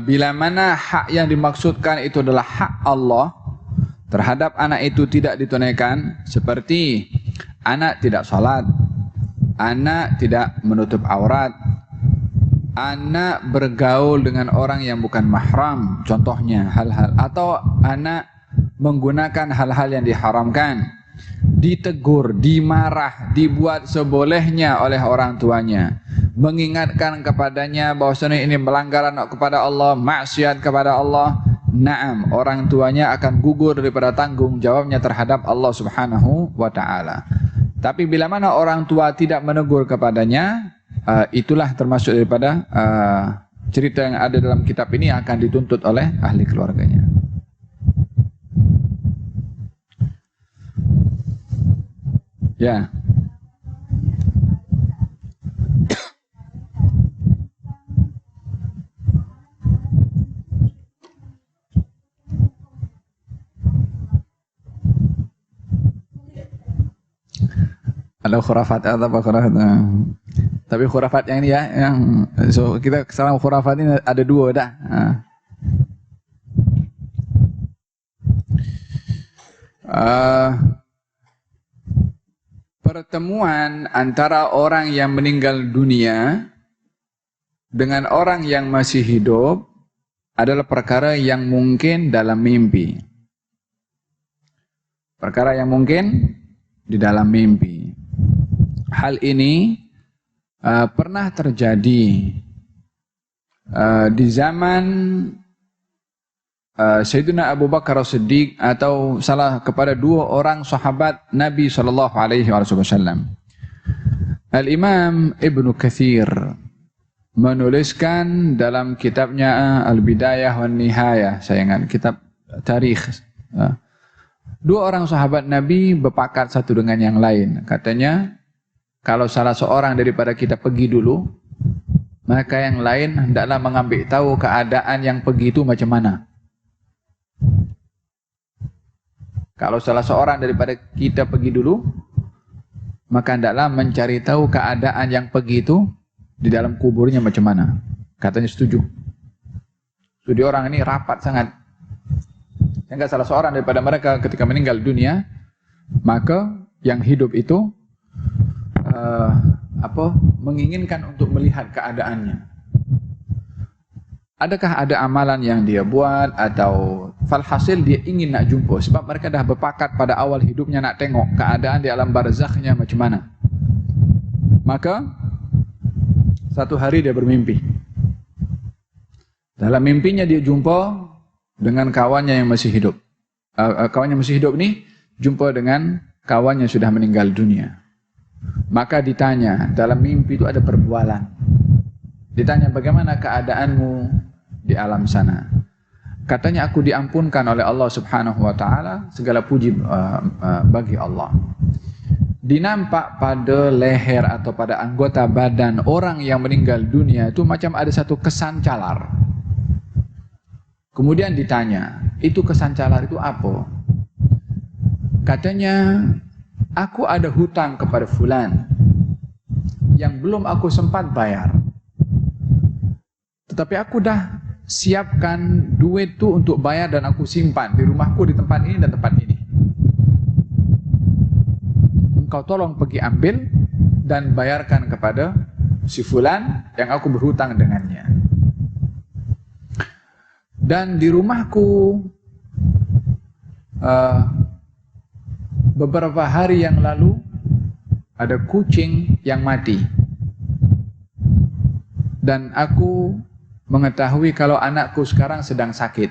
Bila mana hak yang dimaksudkan itu adalah hak Allah terhadap anak itu tidak ditunaikan, seperti anak tidak sholat, anak tidak menutup aurat, anak bergaul dengan orang yang bukan mahram, contohnya hal-hal, atau anak menggunakan hal-hal yang diharamkan, ditegur, dimarah, dibuat sebolehnya oleh orang tuanya, mengingatkan kepadanya bahwasanya ini melanggar kepada Allah, maksiat kepada Allah, na'am, orang tuanya akan gugur daripada tanggung jawabnya terhadap Allah Subhanahu wa ta'ala. Tapi bila mana orang tua tidak menegur kepadanya, itulah termasuk daripada cerita yang ada dalam kitab ini akan dituntut oleh ahli keluarganya. Ya. Ada khurafat atau apa khurafat? Tapi khurafat yang ini ya, yang so kita sekarang khurafat ini ada dua dah. Pertemuan antara orang yang meninggal dunia dengan orang yang masih hidup adalah perkara yang mungkin dalam mimpi. Perkara yang mungkin di dalam mimpi. Hal ini pernah terjadi di zaman Sayyidina Abu Bakar As-Siddiq atau salah kepada dua orang sahabat Nabi SAW. Al-Imam Ibnu Katsir menuliskan dalam kitabnya Al-Bidayah wan Nihayah, sayangan kitab tarikh. Dua orang sahabat Nabi berpakat satu dengan yang lain. Katanya, kalau salah seorang daripada kita pergi dulu, maka yang lain hendaklah mengambil tahu keadaan yang pergi itu macam mana. Kalau salah seorang daripada kita pergi dulu, maka hendaklah mencari tahu keadaan yang pergi itu di dalam kuburnya macam mana. Katanya setuju. Studi orang ini rapat sangat. Sehingga salah seorang daripada mereka ketika meninggal dunia, maka yang hidup itu menginginkan untuk melihat keadaannya. Adakah ada amalan yang dia buat atau falhasil dia ingin nak jumpa, sebab mereka dah berpakat pada awal hidupnya nak tengok keadaan di alam barzakhnya macam mana. Maka satu hari dia bermimpi. Dalam mimpinya dia jumpa dengan kawannya yang masih hidup. Kawannya masih hidup ni jumpa dengan kawannya sudah meninggal dunia. Maka ditanya, dalam mimpi itu ada perbualan. Ditanya, bagaimana keadaanmu di alam sana? Katanya, aku diampunkan oleh Allah Subhanahu wa ta'ala, segala puji bagi Allah. Dinampak pada leher atau pada anggota badan orang yang meninggal dunia itu macam ada satu kesan calar. Kemudian ditanya, itu kesan calar itu apa? Katanya, aku ada hutang kepada fulan yang belum aku sempat bayar. Tetapi aku dah siapkan duit tu untuk bayar dan aku simpan di rumahku di tempat ini dan tempat ini. Engkau tolong pergi ambil dan bayarkan kepada si fulan yang aku berhutang dengannya. Dan di rumahku beberapa hari yang lalu ada kucing yang mati. Dan aku mengetahui kalau anakku sekarang sedang sakit.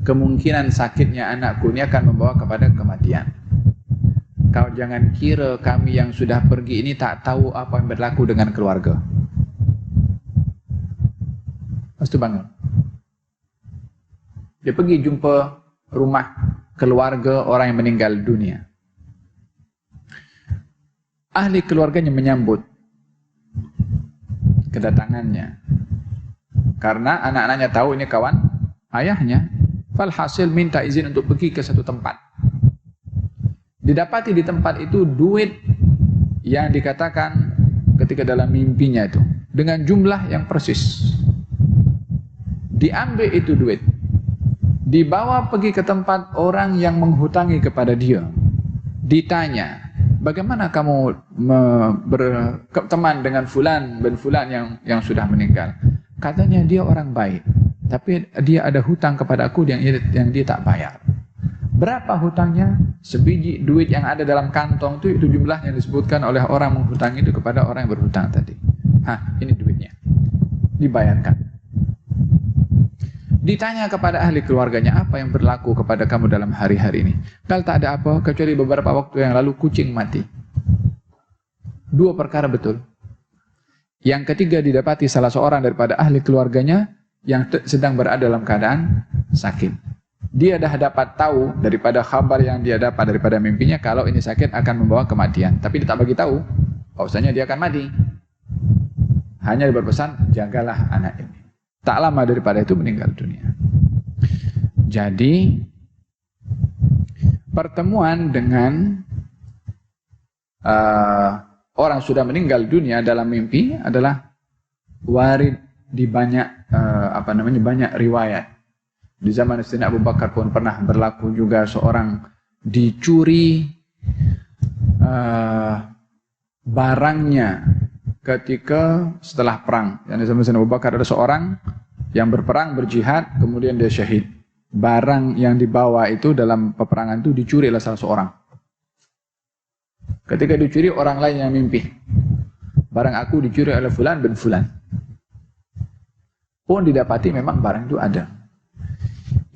Kemungkinan sakitnya anakku ini akan membawa kepada kematian. Kau jangan kira kami yang sudah pergi ini tak tahu apa yang berlaku dengan keluarga. Lepas itu bangun. Dia pergi jumpa rumah keluarga orang yang meninggal dunia. Ahli keluarganya menyambut kedatangannya. Karena anak-anaknya tahu ini kawan ayahnya. Falhasil minta izin untuk pergi ke satu tempat. Didapati di tempat itu duit yang dikatakan ketika dalam mimpinya itu. Dengan jumlah yang persis. diambil itu duit, dibawa pergi ke tempat orang yang menghutangi kepada dia, ditanya, bagaimana kamu berteman dengan fulan bin fulan yang sudah meninggal? Katanya dia orang baik, tapi dia ada hutang kepada aku yang dia tak bayar. Berapa hutangnya? Sebiji duit yang ada dalam kantong itu jumlah yang disebutkan oleh orang menghutang itu kepada orang yang berhutang tadi. Ini duitnya. Dibayarkan. Ditanya kepada ahli keluarganya, apa yang berlaku kepada kamu dalam hari-hari ini? Kalau tak ada apa, kecuali beberapa waktu yang lalu kucing mati. 2 perkara betul. Yang ketiga, didapati salah seorang daripada ahli keluarganya yang sedang berada dalam keadaan sakit. Dia dah dapat tahu daripada kabar yang dia dapat daripada mimpinya kalau ini sakit akan membawa kematian. Tapi dia tak bagi tahu bahwasanya dia akan mati. Hanya berpesan, jagalah anak ini. Tak lama daripada itu meninggal dunia. Jadi pertemuan dengan orang sudah meninggal dunia dalam mimpi adalah warid di banyak banyak riwayat. Di zaman Sayyidina Abu Bakar pun pernah berlaku juga seorang dicuri barangnya ketika setelah perang. Yang di zaman Sayyidina Abu Bakar ada seorang yang berperang, berjihad, kemudian dia syahid. Barang yang dibawa itu dalam peperangan itu dicuri oleh salah seorang. Ketika dicuri, orang lain yang mimpi. Barang aku dicuri oleh fulan bin fulan. Pun didapati memang barang itu ada.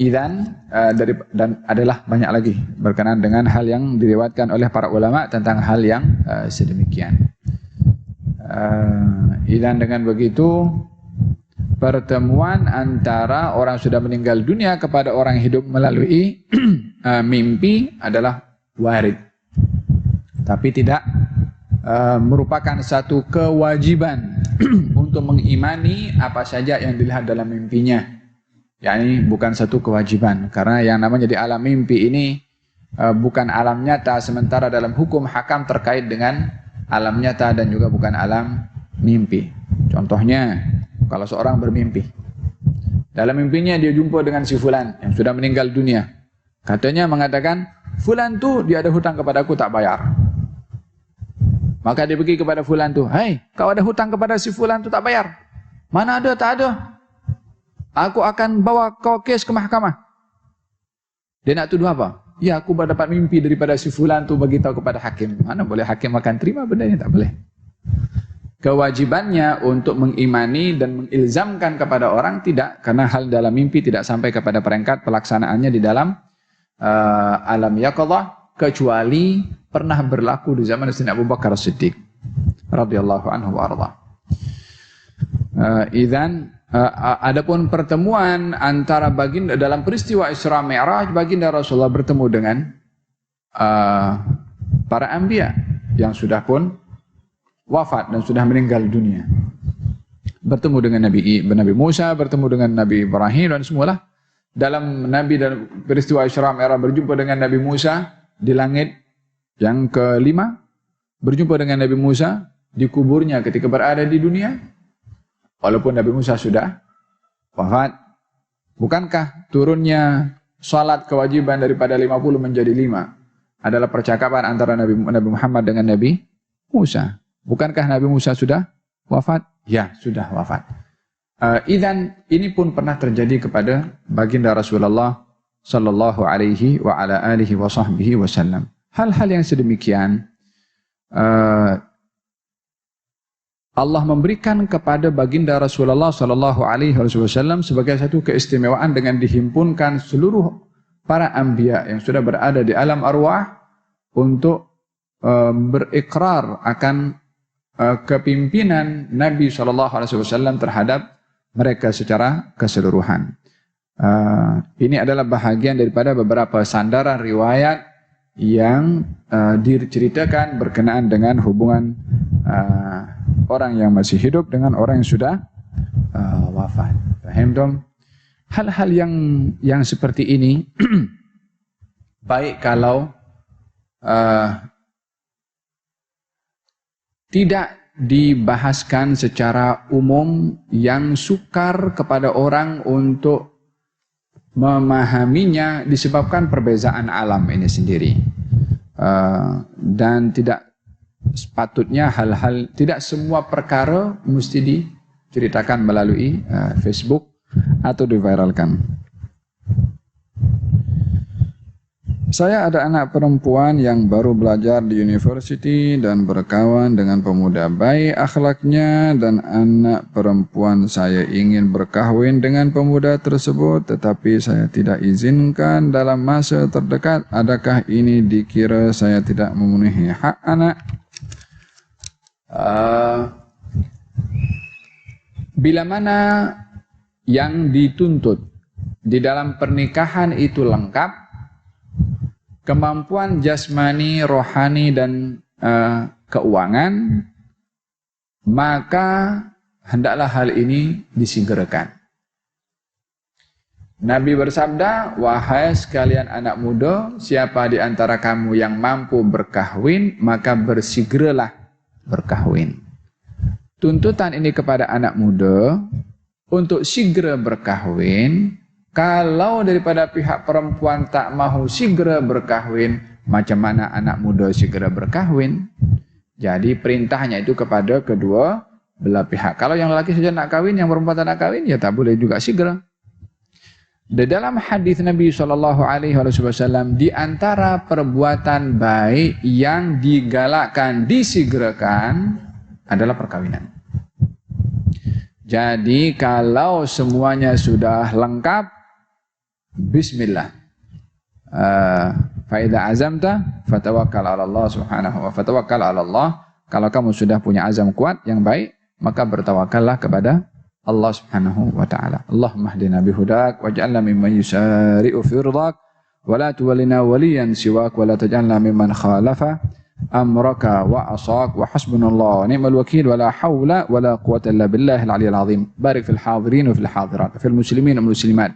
Dan adalah banyak lagi berkenaan dengan hal yang diriwayatkan oleh para ulama tentang hal yang sedemikian. Dengan begitu pertemuan antara orang sudah meninggal dunia kepada orang hidup melalui mimpi adalah warid, tapi tidak merupakan satu kewajiban untuk mengimani apa saja yang dilihat dalam mimpinya. Yani bukan satu kewajiban, karena yang namanya di alam mimpi ini bukan alam nyata, sementara dalam hukum hakam terkait dengan alam nyata dan juga bukan alam mimpi. Contohnya, kalau seorang bermimpi, dalam mimpinya dia jumpa dengan si fulan yang sudah meninggal dunia. Katanya mengatakan, fulan tuh dia ada hutang kepada aku tak bayar. Maka dia pergi kepada fulan tuh, "Hai, kau ada hutang kepada si fulan tuh tak bayar?" "Mana ada, tak ada. Aku akan bawa kau kes ke mahkamah." Dia nak tuduh apa? Ya, aku mendapat mimpi daripada si fulan tu bagi tahu kepada hakim. Mana boleh hakim akan terima benda ini? Tak boleh. Kewajibannya untuk mengimani dan mengilzamkan kepada orang tidak, karena hal dalam mimpi tidak sampai kepada peringkat pelaksanaannya di dalam alam yaqadhah, kecuali pernah berlaku di zaman Sayyidina Abu Bakar As-Siddiq radhiyallahu anhu wa arda. Adapun pertemuan antara baginda dalam peristiwa Isra Mi'raj, baginda Rasulullah bertemu dengan para anbiya yang sudah pun wafat dan sudah meninggal dunia. Bertemu dengan Nabi Musa, bertemu dengan Nabi Ibrahim dan semualah. Dalam Nabi dan peristiwa Isra Mi'raj berjumpa dengan Nabi Musa di langit yang ke-5, berjumpa dengan Nabi Musa di kuburnya ketika berada di dunia. Walaupun Nabi Musa sudah wafat, bukankah turunnya salat kewajiban daripada 50 menjadi 5 adalah percakapan antara Nabi Muhammad dengan Nabi Musa? Bukankah Nabi Musa sudah wafat? Ya, sudah wafat. Ini pun pernah terjadi kepada baginda Rasulullah sallallahu alaihi wa ala alihi wa sahbihi wasallam. Hal-hal yang sedemikian Allah memberikan kepada baginda Rasulullah sallallahu alaihi wasallam sebagai satu keistimewaan dengan dihimpunkan seluruh para anbiya yang sudah berada di alam arwah untuk berikrar akan kepimpinan Nabi sallallahu alaihi wasallam terhadap mereka secara keseluruhan. Ini adalah bahagian daripada beberapa sandaran riwayat yang diceritakan berkenaan dengan hubungan orang yang masih hidup dengan orang yang sudah wafat. Paham dong? Hal-hal yang seperti ini baik kalau tidak dibahaskan secara umum yang sukar kepada orang untuk memahaminya disebabkan perbezaan alam ini sendiri. Dan tidak sepatutnya tidak semua perkara mesti diceritakan melalui Facebook atau diviralkan. Saya ada anak perempuan yang baru belajar di university dan berkawan dengan pemuda baik akhlaknya, dan anak perempuan saya ingin berkahwin dengan pemuda tersebut tetapi saya tidak izinkan dalam masa terdekat. Adakah ini dikira saya tidak memenuhi hak anak? Bila mana yang dituntut di dalam pernikahan itu lengkap, kemampuan jasmani, rohani, dan keuangan, maka hendaklah hal ini disegerakan. Nabi bersabda, wahai sekalian anak muda, siapa di antara kamu yang mampu berkahwin, maka bersegeralah berkahwin. Tuntutan ini kepada anak muda untuk segera berkahwin. Kalau daripada pihak perempuan tak mahu segera berkahwin, macam mana anak muda segera berkahwin? Jadi perintahnya itu kepada kedua belah pihak. Kalau yang lelaki saja nak kahwin, yang perempuan tak nak kahwin, ya tak boleh juga segera. Di dalam hadis Nabi SAW, di antara perbuatan baik yang digalakkan, disegerakan adalah perkawinan. Jadi kalau semuanya sudah lengkap, bismillah. Fa idza azamta fatawakkal 'ala Allah subhanahu wa fatawakkal 'ala Allah. Kalau kamu sudah punya azam kuat yang baik, maka bertawakallah kepada Allah subhanahu wa ta'ala. Allahumma hdina bihudak waj'alna mimman yusari'u fi ridhak wa la tuwallina waliyan siwak wa la taj'alna mimman khalafa amraka wa asak wa hasbunallah wa ni'mal wakil wa la hawla wa la quwwata illa billahil aliyyil azim. Barik fil hadirin wa fil hadirat, fil muslimin wal muslimat.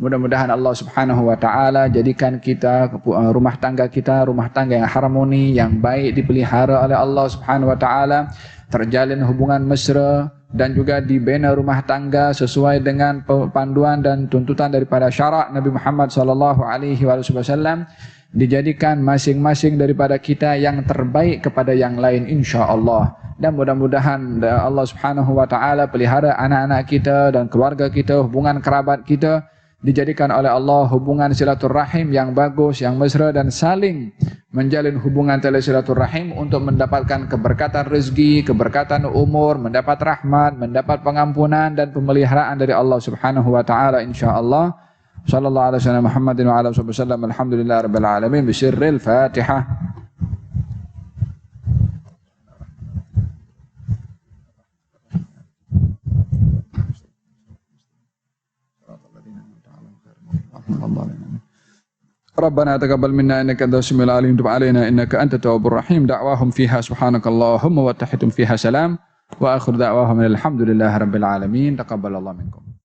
Mudah-mudahan Allah subhanahu wa ta'ala jadikan kita, rumah tangga kita, rumah tangga yang harmoni, yang baik, dipelihara oleh Allah subhanahu wa ta'ala, terjalin hubungan mesra, dan juga dibina rumah tangga sesuai dengan panduan dan tuntutan daripada syarak Nabi Muhammad SAW. Dijadikan masing-masing daripada kita yang terbaik kepada yang lain insya-Allah. Dan mudah-mudahan Allah subhanahu wa ta'ala pelihara anak-anak kita dan keluarga kita, hubungan kerabat kita, dijadikan oleh Allah hubungan silaturahim yang bagus, yang mesra, dan saling menjalin hubungan tali silaturahim untuk mendapatkan keberkatan rezeki, keberkatan umur, mendapat rahmat, mendapat pengampunan dan pemeliharaan dari Allah subhanahu wa ta'ala insyaAllah. Sallallahu alaihi wasallam Muhammadin wa ala alihi wasallam. Alhamdulillah rabbil alamin. Bisirril Fatihah. ربنا تقبل منا انك انت السميع العليم تب علينا انك انت التواب الرحيم دعواهم فيها سبحانك اللهم وتحيتهم فيها سلام واخر دعواهم الحمد لله رب العالمين تقبل الله منكم.